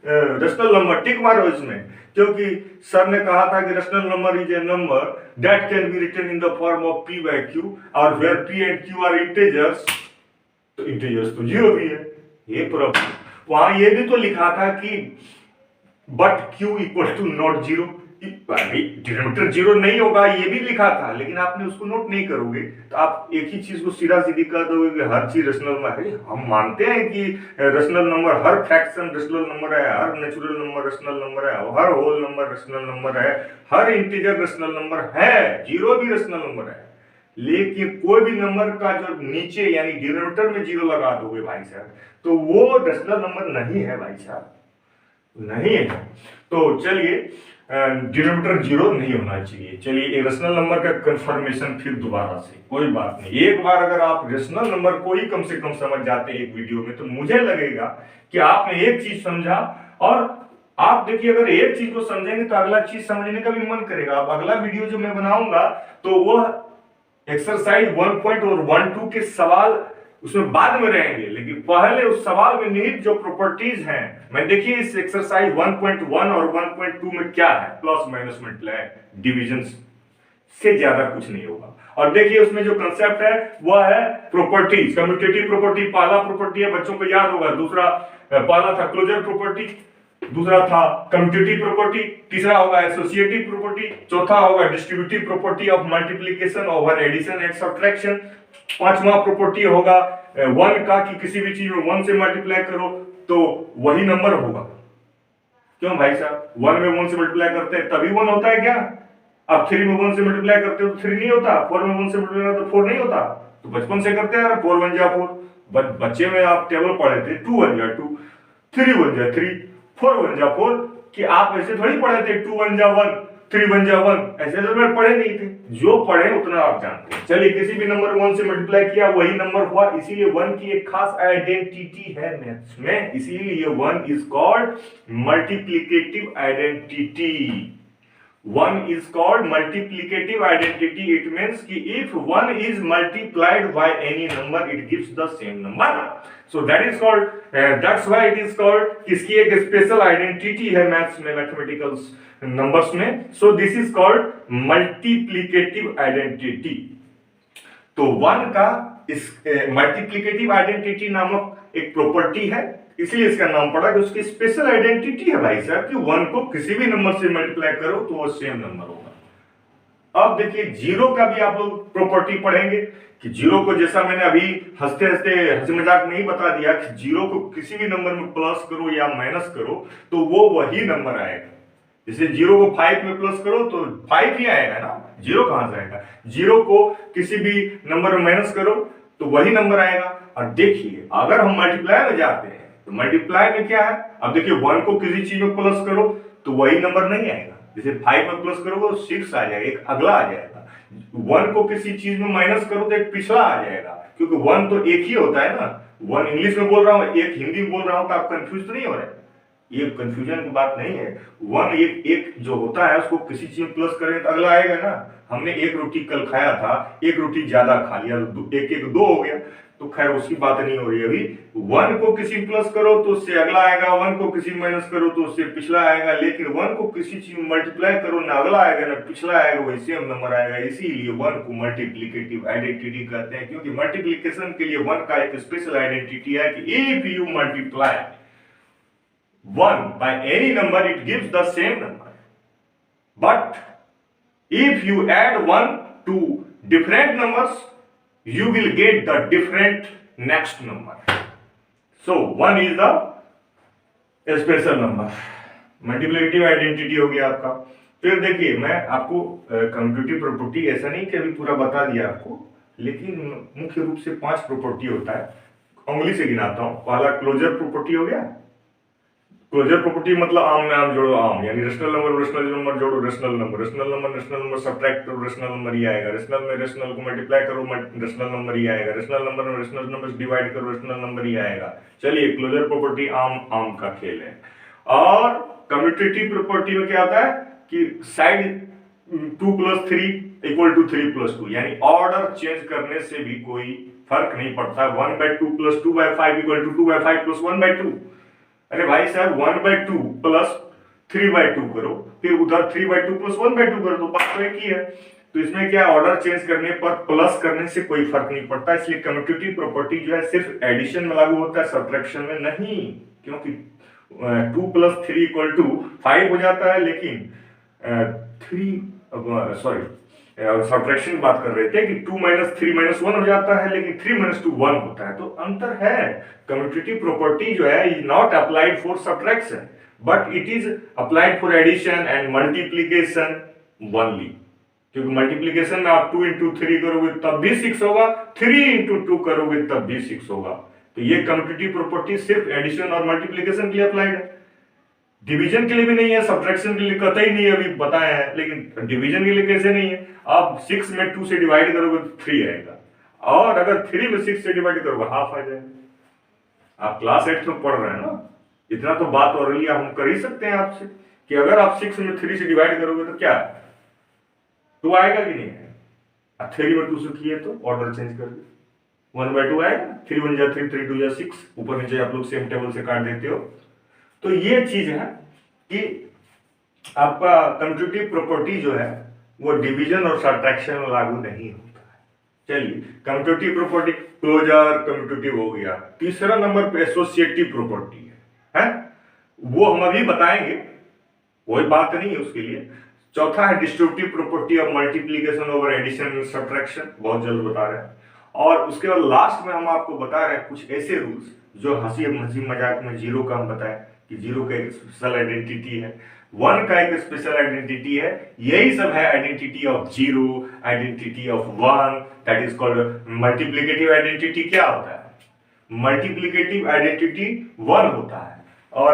रेशनल नंबर, टिक मारो इसमें, क्योंकि सर ने कहा था कि rational number is a number that can be written in the form of p/q, और where p and q are integers, तो इंटीजर्स तो 0 भी है। ये प्रॉब्लम वहां ये भी तो लिखा था कि but q equal to not 0, denominator 0 नहीं होगा, ये भी लिखा था, लेकिन आपने उसको नोट नहीं करोगे। तो आप एक ही चीज को सीधा सीधी कर दोगे कि हर चीज रेशनल में है। हम मानते हैं कि रेशनल नंबर, हर फ्रैक्शन रेशनल नंबर है, हर नेचुरल नंबर रेशनल नंबर है, हर होल नंबर रेशनल नंबर है, हर इंटीजर रेशनल नंबर है, 0 भी रेशनल नंबर है। लेकिन कोई भी नंबर का जो नीचे यानी डिनोमिनेटर में 0 लगा दोगे भाई साहब, तो वो रेशनल नंबर नहीं है भाई साहब, नहीं है। तो चलिए, डिनोमिनेटर 0 नहीं होना चाहिए। चलिए रेशनल नंबर का कंफर्मेशन फिर दोबारा से, कोई बात नहीं। एक बार अगर आप रेशनल नंबर को ही कम से कम समझ जाते हैं एक वीडियो में, तो मुझे लगेगा कि आपने एक चीज समझा। और आप देखिए, अगर एक चीज को समझेंगे तो अगला चीज समझने का भी मन करेगा। अब अगला वीडियो जो मैं बनाऊंगा तो वो एक्सरसाइज 1.1 और 1.2 के सवाल उसमें बाद में रहेंगे, लेकिन पहले उस सवाल में निहित जो प्रॉपर्टीज हैं, मैं देखिए इस एक्सरसाइज 1.1 और 1.2 में क्या है, प्लस माइनस मल्टीप्लाई डिवीजन से ज्यादा कुछ नहीं होगा। और देखिए उसमें जो कंसेप्ट है वह है प्रॉपर्टीज, कम्यूटेटिव प्रॉपर्टी पहला प्रॉपर्टी है, बच्चों को याद होगा। दूसरा पहला था क्लोजर प्रॉपर्टी, दूसरा था कम्यूटेटिव प्रॉपर्टी, तीसरा होगा एसोसिएटिव प्रॉपर्टी, चौथा होगा distributive property of multiplication over addition and subtraction, पांचवा प्रॉपर्टी होगा वन का कि किसी भी चीज में वन से मल्टीप्लाई करो तो वही नंबर होगा। क्यों भाई साहब, वन में वन से मल्टीप्लाई करते हैं तभी वन होता है क्या? आप थ्री में वन से मल्टीप्लाई करते हो तो थ्री नहीं होता, फोर में वन से मल्टीप्लाई तो फोर नहीं होता। तो बचपन से करते हैं फोर वन जा फोर, बच्चे में आप टेबल पढ़े थे टू वन जा टू, थ्री वन जा थ्री, फोर वन जा फोर, कि आप ऐसे थोड़ी पढ़े थे टू वन जा वन, थ्री वन जा वन, ऐसे तो मैं पढ़े नहीं थे। जो पढ़े उतना आप जानते हैं। चलिए किसी भी नंबर वन से मल्टीप्लाई किया वही नंबर हुआ, इसीलिए वन की एक खास आइडेंटिटी है मैथ्स में, इसीलिए one is called multiplicative identity. One is called multiplicative identity. It means कि if one is multiplied by any number, it gives the same number. So that is called, that's why it is called, इसकी एक special identity है maths में, mathematical numbers में. So this is called multiplicative identity. तो one का इस multiplicative identity नामक एक प्रॉपर्टी है, इसलिए इसका नाम पड़ा कि उसकी स्पेशल आइडेंटिटी है भाई साहब, कि वन को किसी भी नंबर से मल्टीप्लाई करो तो वो सेम नंबर होगा। अब देखिए जीरो का भी आप लोग प्रॉपर्टी पढ़ेंगे कि जीरो को, जैसा मैंने अभी हंसते हंसते हंसी मजाक में ही बता दिया कि जीरो को किसी भी नंबर में प्लस करो या माइनस करो तो वो वही नंबर आएगा। जैसे जीरो को 5 में प्लस करो तो 5 ही आएगा ना, जीरो कहां से आएगा? जीरो को किसी भी नंबर में माइनस करो तो वही नंबर आएगा। और देखिए अगर हम मल्टीप्लाई में जाते हैं तो मल्टीप्लाई में क्या है, अब देखिए वन को किसी चीज में प्लस करो तो वही नंबर नहीं आएगा। जैसे 5 में प्लस करोगे तो 6 आ जाएगा, एक अगला आ जाएगा। वन को किसी चीज में माइनस करो तो एक पिछला आ जाएगा, क्योंकि वन तो एक ही होता है ना। वन इंग्लिश में बोल रहा हूँ, एक हिंदी में बोल रहा हूँ, तो आप कंफ्यूज तो नहीं हो रहे? ये कंफ्यूजन की बात नहीं है। वन एक जो होता है उसको किसी चीज में प्लस करें तो अगला आएगा ना। हमने एक रोटी कल खाया था, एक रोटी ज्यादा खा लिया तो एक एक दो हो गया, तो खैर उसकी बात नहीं हो रही अभी। वन को किसी प्लस करो तो उससे अगला आएगा, वन को किसी माइनस करो तो उससे पिछला आएगा, लेकिन वन को किसी चीज में मल्टीप्लाई करो ना अगला आएगा ना पिछला आएगा, वही सेम नंबर आएगा। इसीलिए वन को मल्टीप्लिकेटिव आइडेंटिटी कहते हैं, क्योंकि मल्टीप्लिकेशन के लिए वन का एक स्पेशल आइडेंटिटी है कि if you multiply one by any number it gives the same number, but if you add one to different numbers you will get the different next number. So one is the special number, multiplicative identity हो गया आपका। फिर देखिए मैं आपको commutative property ऐसा नहीं कि अभी पूरा बता दिया आपको, लेकिन मुख्य रूप से 5 प्रॉपर्टी होता है, उंगली से गिनाता हूं। पहला क्लोजर प्रॉपर्टी हो गया। क्लोजर प्रॉपर्टी मतलब आम में आम जोड़ो आम, यानी रेशनल नंबर जोड़ो रेशनल नंबर सब्ट्रैक्ट करो रेशनल नंबर ही आएगा। रेशनल में रेशनल को मल्टीप्लाई करो रेशनल नंबर ही आएगा। रेशनल नंबर में रेशनल नंबर से डिवाइड करो रेशनल नंबर ही आएगा। चलिए क्लोजर प्रॉपर्टी आम का खेल है। और कम्यूटेटिव प्रॉपर्टी में क्या होता है कि साइड 2 + 3 = 3 + 2, यानी ऑर्डर चेंज करने से भी कोई फर्क नहीं पड़ता। 1/2 + 2/5 = 2/5 + 1/2। अरे भाई साहब 1/2 + 3/2 करो, फिर उधर 3/2 + 1/2 करो, तो बात तो एक ही है। तो इसमें क्या, ऑर्डर चेंज करने पर प्लस करने से कोई फर्क नहीं पड़ता। इसलिए कम्यूटेटिव प्रॉपर्टी जो है सिर्फ एडिशन में लागू होता है, सब्ट्रैक्शन में नहीं। क्योंकि 2 + 3 = 5 हो जाता है, लेकिन सब्ट्रैक्शन की बात कर रहे थे कि 2 - 3 - 1 हो जाता है, लेकिन 3 - 2 1 होता है, तो अंतर है। कम्यूटेटिव प्रॉपर्टी जो है is not applied for subtraction, but it is applied for addition and multiplication only. क्योंकि मल्टीप्लिकेशन में आप 2 × 3 करोगे तब भी 6 होगा, 3 × 2 करोगे तब भी 6 होगा। तो ये कम्यूटेटिव प्रॉपर्टी सिर्फ एडिशन और मल्टीप्लिकेशन के लिए अप्लाइड है, डिवीजन के लिए भी नहीं है, सब्ट्रैक्शन के लिए कतई नहीं, अभी बताए हैं। लेकिन डिवीजन के लिए कैसे नहीं है? आप 6 में 2 से डिवाइड करोगे तो 3 आएगा, और अगर 3 में 6 से डिवाइड करोगे हाफ आ जाएगा। आप क्लास 8 में पढ़ रहे हैं ना, इतना तो बात और हम कर ही सकते हैं आपसे कि अगर आप 6 में 3 से डिवाइड करोगे तो क्या 2 आएगा कि नहीं आएगा? 3 में 2 से किए तो ऑर्डर चेंज कर दे। 1/2 आएगा, 3 1 जा 3, 3 2 जा 6, ऊपर नीचे आप लोग सेम टेबल से काट देते हो। तो ये चीज है कि आपका कम्यूटेटिव प्रॉपर्टी जो है वो डिवीजन और सब्ट्रैक्शन में लागू नहीं होता है। चलिए, कम्यूटेटिव प्रॉपर्टी क्लोजर कम्यूटेटिव हो गया। तीसरा नंबर पे एसोसिएटिव प्रॉपर्टी है, वो हम अभी बताएंगे, कोई बात नहीं है उसके लिए। चौथा है distributive property of multiplication over addition and subtraction, बहुत जल्द बता रहे हैं। और उसके बाद लास्ट में हम आपको बता रहे हैं कुछ ऐसे रूल्स जो हंसी मजाक में जीरो का हम बताएं कि जीरो का एक स्पेशल आइडेंटिटी है, वन का एक स्पेशल आइडेंटिटी है। यही सब है identity of zero, identity of one, that is called multiplicative identity. क्या होता है? मल्टीप्लिकेटिव आइडेंटिटी वन होता है और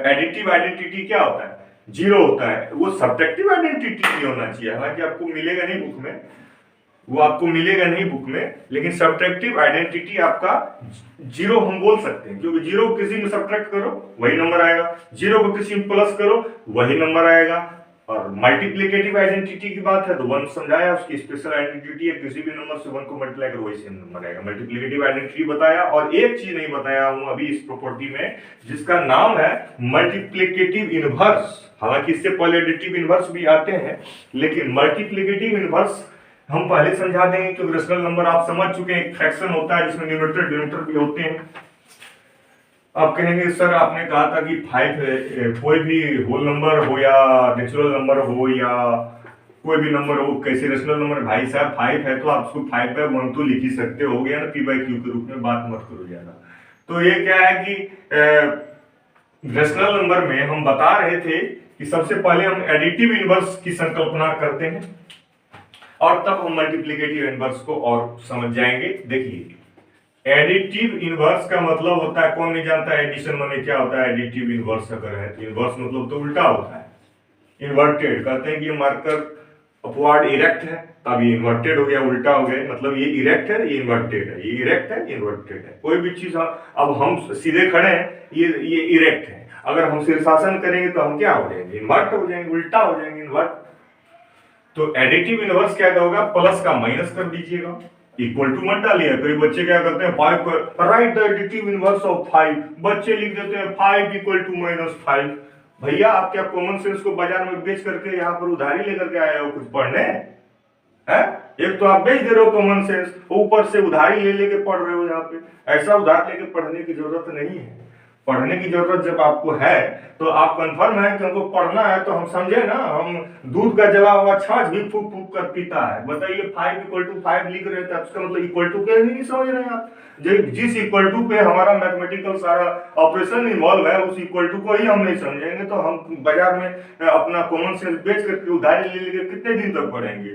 एडिटिव आइडेंटिटी क्या होता है? जीरो होता है। वो सब्ट्रैक्टिव आइडेंटिटी नहीं होना चाहिए, हालांकि आपको मिलेगा नहीं बुक में, वो आपको मिलेगा नहीं बुक में, लेकिन सब्ट्रैक्टिव आइडेंटिटी आपका जीरो हम बोल सकते हैं, क्योंकि जीरो को किसी में सब्ट्रैक्ट करो वही नंबर आएगा, जीरो को किसी में प्लस करो वही नंबर आएगा। और मल्टीप्लिकेटिव आइडेंटिटी की बात है तो वन समझाया, उसकी स्पेशल आइडेंटिटी है, किसी भी नंबर से वन को मल्टीप्लाई करो वही सेम नंबर आएगा। मल्टीप्लिकेटिव आइडेंटिटी बताया, और एक चीज नहीं बताया हूं अभी इस प्रॉपर्टी में, जिसका नाम है मल्टीप्लिकेटिव इनवर्स। हालांकि इससे पहले एडिटिव इनवर्स भी आते हैं, लेकिन मल्टीप्लिकेटिव इनवर्स हम पहले समझा देंगे, क्योंकि रेशनल नंबर आप समझ चुके हैं, एक फ्रैक्शन होता है जिसमें न्यूमरेटर डिनोमिनेटर भी होते हैं। आप कहेंगे सर आपने कहा था कि 5 कोई भी होल नंबर हो या नेचुरल नंबर हो या कोई भी नंबर हो, कैसे रेशनल नंबर? भाई साहब 5 है तो आप उसको 5/1 तो लिख ही सकते हो, गया ना, p/q के रूप में, बात मत करो ज्यादा। तो ये क्या है कि रेशनल नंबर में हम बता रहे थे कि सबसे पहले हम एडिटिव इनवर्स की संकल्पना करते हैं और तब हम मल्टीप्लिकेटिव इनवर्स को और समझ जाएंगे। देखिए, एडिटिव इनवर्स का मतलब होता है, कौन नहीं जानता है एडिशन माने क्या होता है? एडिटिव इनवर्स अगर है तो इनवर्स मतलब तो उल्टा होता है, इन्वर्टेड। कहते हैं कि मार्कर अपवर्ड इरेक्ट है, तब ये इन्वर्टेड हो गया, उल्टा हो गया, मतलब ये इरेक्ट है, ये इन्वर्टेड है, ये इरेक्ट है, इन्वर्टेड है। कोई भी चीज अब हम सीधे खड़े हैं, ये इरेक्ट है, अगर हम शीर्षासन करेंगे तो हम क्या हो जाएंगे? इन्वर्ट हो जाएंगे, उल्टा हो जाएंगे, इन्वर्ट। तो एडिटिव इनवर्स क्या होगा? प्लस का माइनस कर दीजिएगा, इक्वल टू मत डालिए। कई बच्चे क्या करते हैं, 5 को right the additive inverse of 5, बच्चे लिख देते हैं 5 = -5। भैया आप क्या कॉमन सेंस को बाजार में बेच करके यहाँ पर उधारी लेकर के आए हो कुछ पढ़ने है? एक तो आप बेच दे रहे हो कॉमन सेंस, ऊपर से उधारी ले लेके पढ़ रहे हो यहाँ पे। ऐसा उधार लेके पढ़ने की जरूरत नहीं है। पढ़ने की जरूरत जब आपको है तो आप कंफर्म है कि हमको पढ़ना है, तो हम समझे ना, हम दूध का जला हुआ छाछ भी फूक फूक कर पीता है। बताइए 5 = 5 लिख रहे थे, उसका मतलब इक्वल टू के नहीं समझ रहे हैं आप। जिस इक्वल टू पे हमारा मैथमेटिकल सारा ऑपरेशन इन्वॉल्व है, उस इक्वल टू को ही हम नहीं समझेंगे तो हम बाजार में अपना कॉमन सेंस बेच करके उधारी ले लेके कितने दिन तक पढ़ेंगे?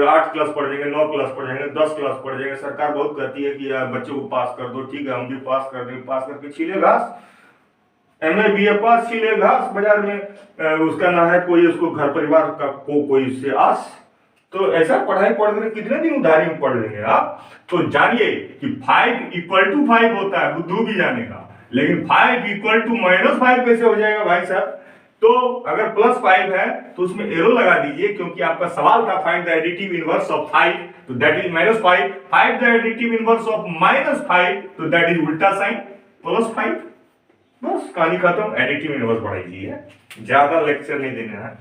8 क्लास पढ़ जाएंगे, 9 क्लास पढ़ जाएंगे, 10 क्लास पढ़ जाएंगे। सरकार बहुत कहती है कि बच्चों को पास कर दो, ठीक है हम भी पास कर देंगे। पास करके छीले घास, MA BA पास, छीले घास बाजार में, उसका ना है कोई, उसको घर परिवार का कोई उससे आस। तो ऐसा पढ़ाई पढ़ कर कितने दिन उधारी में पढ़ लेंगे आप? तो जानिए कि 5 = 5 होता है, बुद्धू भी जानेगा, लेकिन 5 = -5 कैसे हो जाएगा भाई साहब? तो अगर +5 है तो उसमें एरो लगा दीजिए, क्योंकि आपका सवाल था find the additive inverse of 5, तो that is -5। Find the additive inverse of -5, तो दैट इज उल्टा साइन +5। बस कहानी खत्म। एडिटिव इनवर्स पढ़ाइए, ज्यादा लेक्चर नहीं देना है।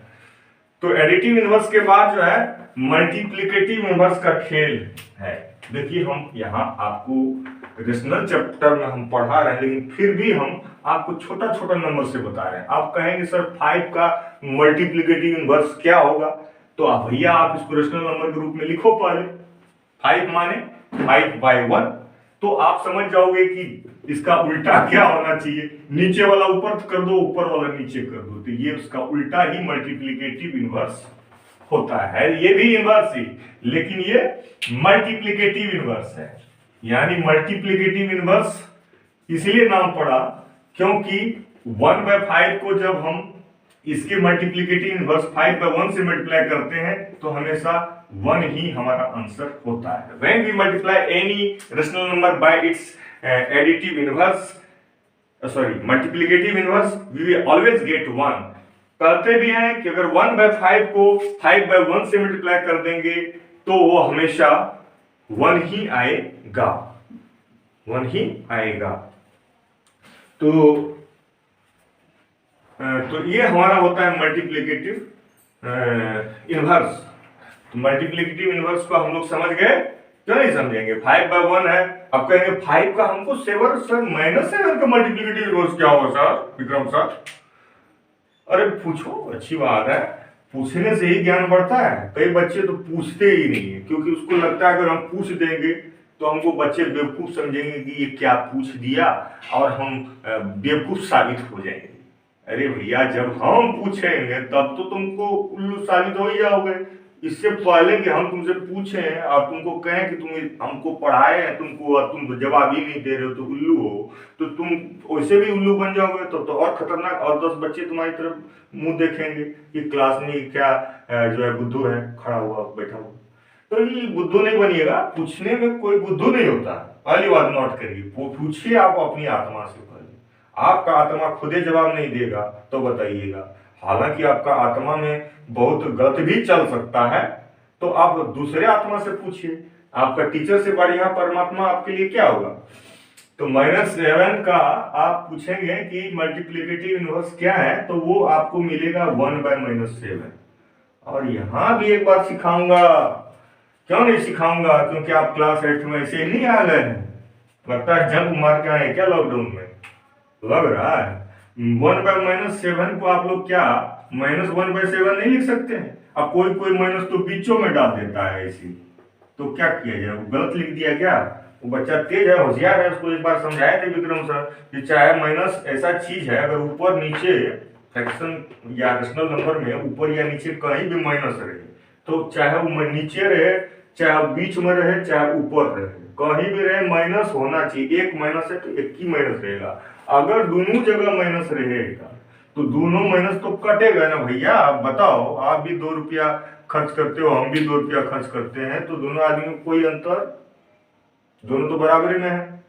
तो एडिटिव इनवर्स के बाद जो है मल्टीप्लिकेटिव इनवर्स का खेल है। देखिए, हम यहाँ आपको रेशनल चैप्टर में हम पढ़ा रहे हैं, लेकिन फिर भी हम आपको छोटा छोटा नंबर से बता रहे हैं। आप कहेंगे सर 5 का मल्टीप्लिकेटिव इनवर्स क्या होगा? तो आप भैया आप इसको रेशनल नंबर के रूप में लिखो पहले। 5 माने 5/1, तो आप समझ जाओगे कि इसका उल्टा क्या होना चाहिए। नीचे वाला ऊपर कर दो, ऊपर वाला नीचे कर दो, तो ये उसका उल्टा ही मल्टीप्लिकेटिव इनवर्स होता है। ये भी इनवर्स ही, लेकिन ये मल्टीप्लिकेटिव इनवर्स है। यानी मल्टीप्लिकेटिव इनवर्स इसलिए नाम पड़ा क्योंकि 1/5 को जब हम इसके मल्टीप्लिकेटिव इनवर्स 5/1 से मल्टीप्लाई करते हैं तो हमेशा 1 ही हमारा आंसर होता है। When we multiply any rational number by its additive inverse, multiplicative inverse, we will always get 1। कहते भी हैं कि अगर 1/5 को 5/1 से मल्टीप्लाई कर देंगे तो वो हमेशा 1 ही आएगा। 1 ही आएगा। तो ये हमारा होता है मल्टीप्लिकेटिव इनवर्स। तो मल्टीप्लिकेटिव इनवर्स को हम लोग समझ गए, क्यों नहीं समझेंगे? 5/1 है, अब कहेंगे 5 का हमको 7 सर -7 का मल्टीप्लिकेटिव इनवर्स क्या होगा सर विक्रम सर? अरे पूछो, अच्छी बात है, पूछने से ही ज्ञान बढ़ता है। कई बच्चे तो पूछते ही नहीं है, क्योंकि उसको लगता है अगर हम पूछ देंगे तो हमको बच्चे बेवकूफ समझेंगे कि ये क्या पूछ दिया, और हम बेवकूफ साबित हो जाएंगे। अरे भैया, जब हम पूछेंगे तब तो तुमको उल्लू साबित हो ही जाओगे। इससे पहले कि हम तुमसे पूछें और तुमको कहें कि तुम हमको पढ़ाए हैं तुमको और तुम तो जवाब ही नहीं दे रहे हो, तो उल्लू हो, तो तुम वैसे भी उल्लू बन जाओगे। तो और खतरनाक, और 10 बच्चे तुम्हारी तरफ मुंह देखेंगे कि क्लास में क्या जो है बुद्धू है खड़ा हुआ बैठा हुआ। तो ये बुद्धू नहीं बनिएगा, पूछने में कोई बुद्धू नहीं होता। पहली बात नोट करिए, पूछिए आप अपनी आत्मा से। पहले आपका आत्मा खुदे जवाब नहीं देगा तो बताइएगा। हालांकि आपका आत्मा में बहुत गलत भी चल सकता है, तो आप दूसरे आत्मा से पूछिए। आपका टीचर से बढ़िया परमात्मा आपके लिए क्या होगा? तो -7 का आप पूछेंगे कि मल्टीप्लिकेटिव इनवर्स क्या है, तो वो आपको मिलेगा 1/-7। और यहां भी एक बात सिखाऊंगा। क्यों नहीं सिखाऊंगा? क्योंकि आप क्लास 8 में ऐसे ही नहीं आ गए हैं। लगता है जंप मार के आए क्या लॉकडाउन में? लग रहा है। 1/-7 को आप लोग क्या -1/7 नहीं लिख सकते हैं? अब कोई कोई माइनस तो बीचों में डाल देता है ऐसी, तो क्या किया जाए? गलत लिख दिया क्या? वो बच्चा तेज है, होशियार है, उसको एक बार समझाए थे विक्रम सर कि चाहे माइनस ऐसा चीज है, अगर ऊपर नीचे फ्रैक्शन या रेशनल नंबर में ऊपर या नीचे कहीं भी माइनस रहे, तो चाहे वो नीचे रहे, चाहे बीच में रहे, चाहे ऊपर रहे, कहीं भी रहे माइनस होना चाहिए। एक माइनस है तो एक ही माइनस रहेगा। अगर दोनों जगह माइनस रहेगा तो दोनों माइनस तो कटेगा ना भैया। आप बताओ, आप भी 2 रुपया खर्च करते हो, हम भी 2 रुपया खर्च करते हैं, तो दोनों आदमी में कोई अंतर, दोनों तो बराबरी में है।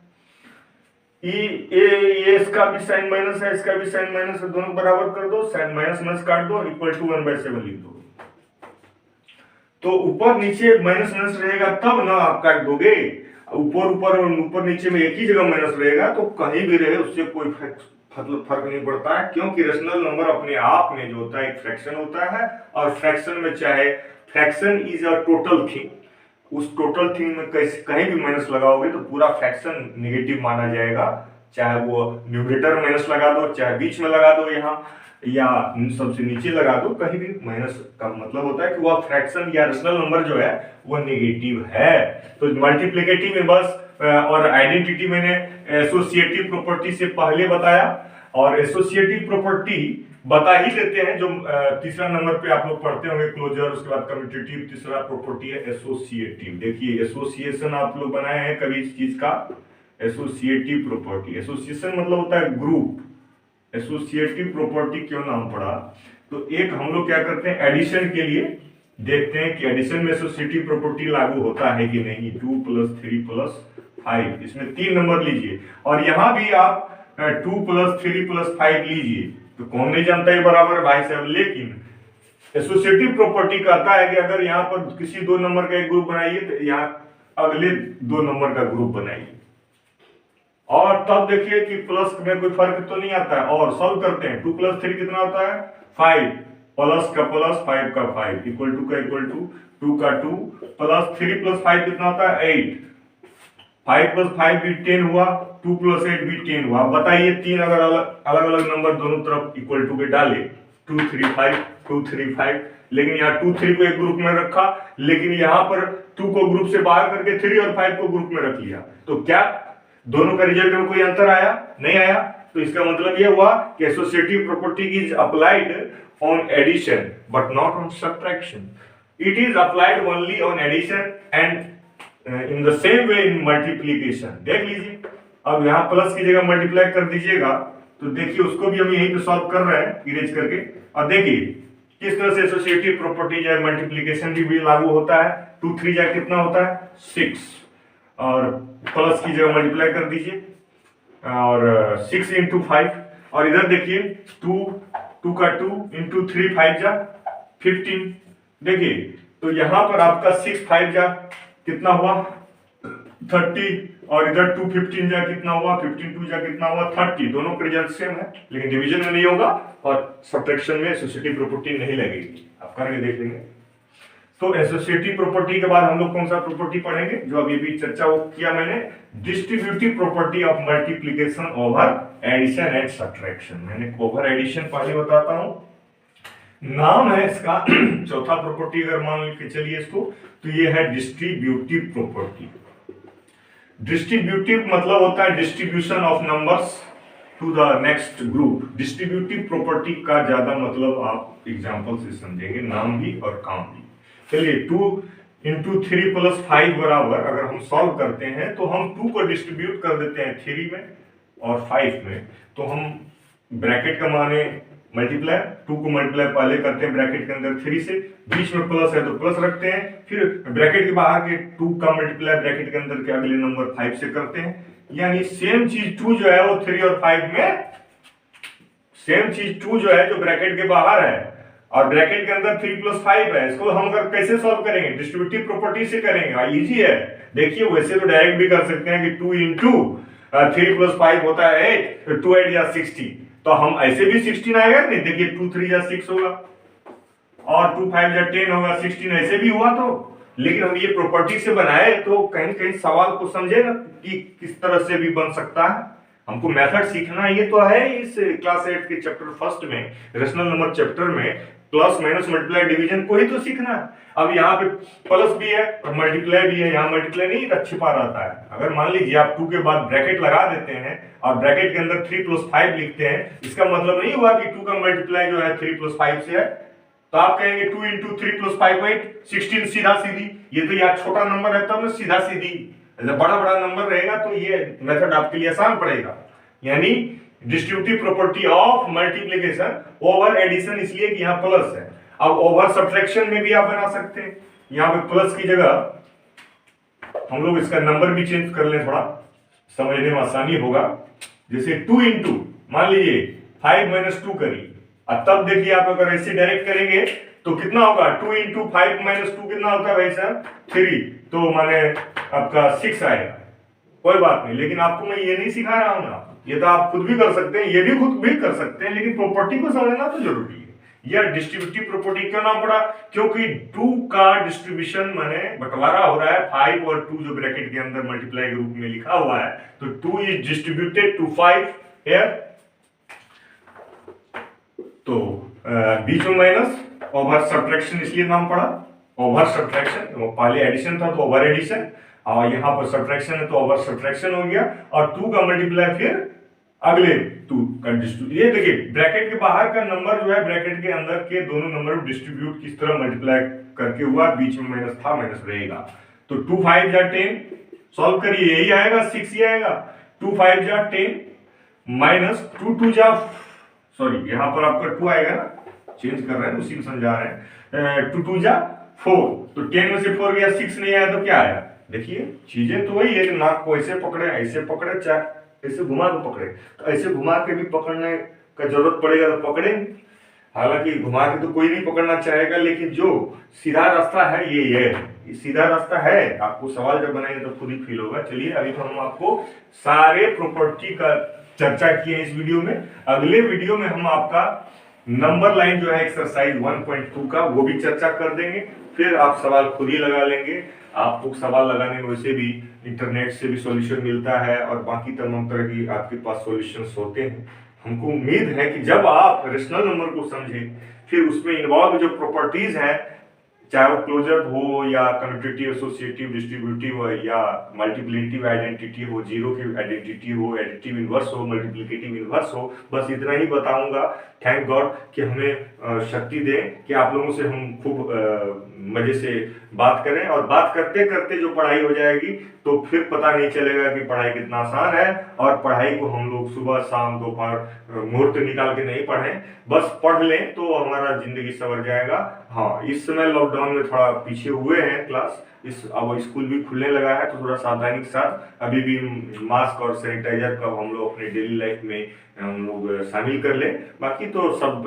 ये इसका भी साइन माइनस है, इसका भी साइन माइनस है, दोनों बराबर कर दो, साइन माइनस माइनस काट दो, इक्वल टू 1/7 लिख दो। तो ऊपर नीचे माइनस माइनस रहेगा तब ना आप काट दोगे। ऊपर ऊपर और ऊपर नीचे में एक ही जगह माइनस रहेगा, तो कहीं भी रहे उससे कोई फर्क नहीं पड़ता है, क्योंकि रेशनल नंबर अपने आप में जो होता है एक फ्रैक्शन होता है। और फ्रैक्शन में चाहे fraction is a total thing, उस टोटल थिंग में कहीं भी माइनस लगाओगे तो पूरा फ्रैक्शन नेगेटिव माना जाएगा। चाहे वो न्यूमरेटर में माइनस लगा दो, चाहे बीच में लगा दो यहाँ, या सबसे नीचे लगा दो, कहीं भी माइनस का मतलब होता है कि वह फ्रैक्शन या रेशनल नंबर जो है वो नेगेटिव है। तो मल्टीप्लिकेटिव इनवर्स और आइडेंटिटी मैंने एसोसिएटिव प्रॉपर्टी से पहले बताया, और एसोसिएटिव प्रॉपर्टी बता ही देते हैं। जो तीसरा नंबर पे आप लोग पढ़ते होंगे क्लोजर, उसके बाद कम्यूटेटिव, तीसरा प्रॉपर्टी है एसोसिएटिव। देखिए एसोसिएशन आप लोग बनाए हैं कभी इस चीज का? एसोसिएटिव प्रॉपर्टी, एसोसिएशन मतलब होता है ग्रुप। एसोसिएटिव प्रॉपर्टी क्यों नाम पड़ा? तो एक हम लोग क्या करते हैं, एडिशन के लिए देखते हैं कि एडिशन में एसोसिएटिव प्रॉपर्टी लागू होता है कि नहीं। 2 + 3 + 5, इसमें 3 नंबर लीजिए, और यहां भी आप 2 + 3 + 5 लीजिए। तो कौन नहीं जानता है बराबर भाई साहब। लेकिन एसोसिएटिव प्रॉपर्टी कहता है कि अगर यहाँ पर किसी 2 नंबर का एक ग्रुप बनाइए तो यहाँ अगले 2 नंबर का ग्रुप बनाइए, और तब देखिए कि प्लस में कोई फर्क तो नहीं आता है। और सॉल्व करते हैं, 2 + 3 कितना होता है? 5, प्लस का प्लस 5 का 5, इक्वल टू का इक्वल टू 2 का 2, प्लस 3 + 5 कितना होता है? 8, 5 + 5 भी 10 हुआ, 2 + 8 भी 10 हुआ। बताइए तीन अगर अलग अलग नंबर दोनों तरफ इक्वल टू के डाले, 2 3 5, 2 3 5, लेकिन यहाँ 2 3 को एक ग्रुप में रखा, लेकिन यहाँ पर 2 को ग्रुप से बाहर करके 3 और 5 को ग्रुप में रख लिया, तो क्या दोनों का रिजल्ट में कोई अंतर आया? नहीं आया। तो इसका मतलब यह हुआ कि associative property is applied on addition but not on subtraction. It is applied only on addition and in the same way in multiplication. देख लीजिए, अब यहाँ प्लस की जगह मल्टीप्लाई कर दीजिएगा, तो देखिए उसको भी हम यहीं पे सॉल्व कर रहे हैं इरेज करके। और देखिए किस तरह से एसोसिएटिव प्रॉपर्टी या मल्टीप्लीकेशन भी लागू होता है। 2 3 जा कितना होता है? 6, और प्लस की जगह मल्टीप्लाई कर दीजिए, और 6 × 5, और इधर देखिए 2 का 2 × 3 5 जा 15। देखिए तो यहां पर आपका 6 5 जा कितना हुआ? 30 और इधर 2 15 जा कितना हुआ, 15 2 जा कितना हुआ 30। दोनों का रिजल्ट सेम है, लेकिन डिवीजन में नहीं होगा और सब्ट्रैक्शन में एसोसिएटिव प्रॉपर्टी नहीं लगेगी। आप करके देख लेंगे। तो एसोसिएटिव प्रॉपर्टी के बाद हम लोग कौन सा प्रॉपर्टी पढ़ेंगे, जो अभी भी चर्चा किया मैंने, distributive property of multiplication over addition and subtraction. मैंने ओवर एडिशन पहले बताता हूं, नाम है इसका। चौथा प्रॉपर्टी अगर मान के चलिए इसको, तो ये है डिस्ट्रीब्यूटिव प्रॉपर्टी। डिस्ट्रीब्यूटिव मतलब होता है distribution of numbers to the next group. Distributive property का ज्यादा मतलब आप एग्जांपल से समझेंगे, नाम भी और काम भी। चलिए 2 × 3 + 5 बराबर, अगर हम सॉल्व करते हैं तो हम 2 को डिस्ट्रीब्यूट कर देते हैं 3 में और 5 में, तो हम ब्रैकेट का माने मल्टीप्लाई, 2 को मल्टीप्लाई पहले करते हैं ब्रैकेट के अंदर 3 से, बीच में प्लस है तो प्लस रखते हैं, फिर ब्रैकेट के बाहर के 2 का मल्टीप्लाई ब्रैकेट के अंदर के अगले नंबर 5 से करते हैं। यानी सेम चीज 2 जो है वो 3 और 5 में, सेम चीज 2 जो है जो ब्रैकेट के बाहर है और ब्रैकेट के अंदर 3 + 5 है, इसको हम अगर कैसे सॉल्व करेंगे, डिस्ट्रीब्यूटिव प्रॉपर्टी से करेंगे। इजी है, देखिए वैसे तो डायरेक्ट भी कर सकते हैं कि 2 × 3 + 5 होता है 8, 2 8 या 16, तो हम ऐसे भी 16 आएगा नहीं, देखिए 2 3 या 6 होगा और 2 5 या 10 होगा, 16 ऐसे भी हुआ। तो लेकिन हम ये प्रॉपर्टी से बनाए तो कहीं कहीं सवाल को समझे ना कि किस तरह से भी बन सकता है। हमको मेथड सीखना ये तो है इस क्लास 8 के चैप्टर फर्स्ट में, रेशनल नंबर चैप्टर में, प्लस माइनस मल्टीप्लाई डिवीजन को ही तो सीखना है। अब यहाँ पे प्लस भी है और मल्टीप्लाई भी है, यहाँ मल्टीप्लाई नहीं छिपा रहता है। अगर मान लीजिए आप 2 के बाद ब्रैकेट लगा देते हैं और ब्रैकेट के अंदर 3 + 5 लिखते हैं, इसका मतलब नहीं हुआ कि 2 का मल्टीप्लाई जो है 3 + 5 से है। तो आप कहेंगे 2 × 3 + 5 8 16, सीधा सीधी। ये तो यार छोटा नंबर है तब सीधा सीधी, बड़ा बड़ा नंबर रहेगा तो ये मेथड आपके लिए आसान पड़ेगा। यानी distributive property of multiplication over addition, इसलिए कि यहाँ प्लस है। अब ओवर सब्ट्रैक्शन में भी आप बना सकते हैं, यहाँ पे प्लस की जगह हम लोग इसका नंबर भी चेंज कर लें, थोड़ा समझने में आसानी होगा। जैसे 2 × मान लीजिए 5 - 2 करिए, अब तब देखिए आप अगर ऐसे डायरेक्ट करेंगे तो कितना होगा, 2 × 5 - 2 कितना होता है भाई साहब 3, तो माने आपका 6 आएगा। कोई बात नहीं, लेकिन आपको मैं ये नहीं सिखा रहा हूं ना, ये तो आप खुद भी कर सकते हैं, ये भी खुद भी कर सकते हैं, लेकिन प्रॉपर्टी को समझना तो जरूरी है। यह डिस्ट्रीब्यूटिव प्रॉपर्टी क्यों नाम पड़ा, क्योंकि 2 का डिस्ट्रीब्यूशन माने बंटवारा हो रहा है, 5 और 2 जो ब्रैकेट के अंदर मल्टीप्लाई के रूप में लिखा हुआ है, तो 2 इज डिस्ट्रीब्यूटेड टू 5 हियर, तो बीच में माइनस, ओवर सब्ट्रैक्शन इसलिए नाम पड़ा ओवर सब्ट्रैक्शन। पहले एडिशन था तो ओवर एडिशन, और यहाँ पर सब्ट्रैक्शन है तो ओवर सब्ट्रैक्शन हो गया, और 2 का मल्टीप्लाई फिर अगले 2 का डिस्ट्रीब्यूट। ये देखिए ब्रैकेट के बाहर का नंबर जो है ब्रैकेट के अंदर के दोनों नंबर को डिस्ट्रीब्यूट किस तरह मल्टीप्लाई करके हुआ, बीच में माइनस था, माइनस रहेगा। तो 2 5 जा 10, सॉल्व करिए यही आएगा 6 ही आएगा। 2 5 जा 10 माइनस 2 2 जा, सॉरी यहाँ पर आपका 2 आएगा ना, चेंज कर रहे हैं उसी में समझा रहे हैं। 2 2 जा 4, तो 10 में से 4 गया, 6 नहीं आया तो क्या आया, देखिए चीजें तो वही है कि नाक को ऐसे पकड़े, ऐसे पकड़े, चाहे ऐसे घुमा के पकड़े, तो ऐसे घुमा के भी पकड़ने का जरूरत पड़ेगा तो पकड़े। हालांकि घुमा के तो कोई नहीं पकड़ना चाहेगा, लेकिन जो सीधा रास्ता है ये सीधा रास्ता है। आपको सवाल जब बनाएंगे तो खुद ही फील होगा। चलिए अभी तो हम आपको सारे प्रॉपर्टी का चर्चा किए इस वीडियो में। अगले वीडियो में हम आपका नंबर लाइन जो है एक्सरसाइज 1.2 का वो भी चर्चा कर देंगे, फिर आप सवाल खुद ही लगा लेंगे। आपको सवाल लगाने में वैसे भी इंटरनेट से भी सॉल्यूशन मिलता है और बाकी तमाम तरह की आपके पास सॉल्यूशंस होते हैं। हमको उम्मीद है कि जब आप रेशनल नंबर को समझें, फिर उसमें इन्वॉल्व जो प्रॉपर्टीज हैं, चाहे वो क्लोजर हो या कम्यूटेटिव, एसोसिएटिव, डिस्ट्रीब्यूटिव हो या मल्टीप्लिकेटिव आइडेंटिटी हो, जीरो की आइडेंटिटी हो, एडिटिव इनवर्स हो, मल्टीप्लिकेटिव इनवर्स हो, बस इतना ही बताऊंगा। थैंक गॉड कि हमें शक्ति दें कि आप लोगों से हम खूब मजे से बात करें, और बात करते करते जो पढ़ाई हो जाएगी तो फिर पता नहीं चलेगा कि पढ़ाई कितना आसान है। और पढ़ाई को हम लोग सुबह शाम दोपहर मुहूर्त निकाल के नहीं पढ़ें, बस पढ़ लें तो हमारा जिंदगी संवर जाएगा। हाँ, इस समय लॉकडाउन में थोड़ा पीछे हुए हैं क्लास, अब स्कूल भी खुलने लगा है तो थोड़ा सावधानी के साथ अभी भी मास्क और सैनिटाइजर का हम लोग अपने डेली लाइफ में हम लोग शामिल कर लें। बाकी तो सब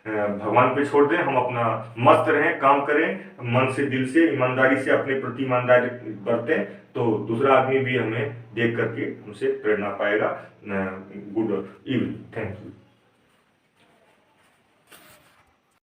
भगवान पे छोड़ दें, हम अपना मस्त रहें, काम करें, मन से दिल से ईमानदारी से अपने प्रति ईमानदारी बरतें, तो दूसरा आदमी भी हमें देख करके हमसे प्रेरणा पाएगा। Good evening, thank you.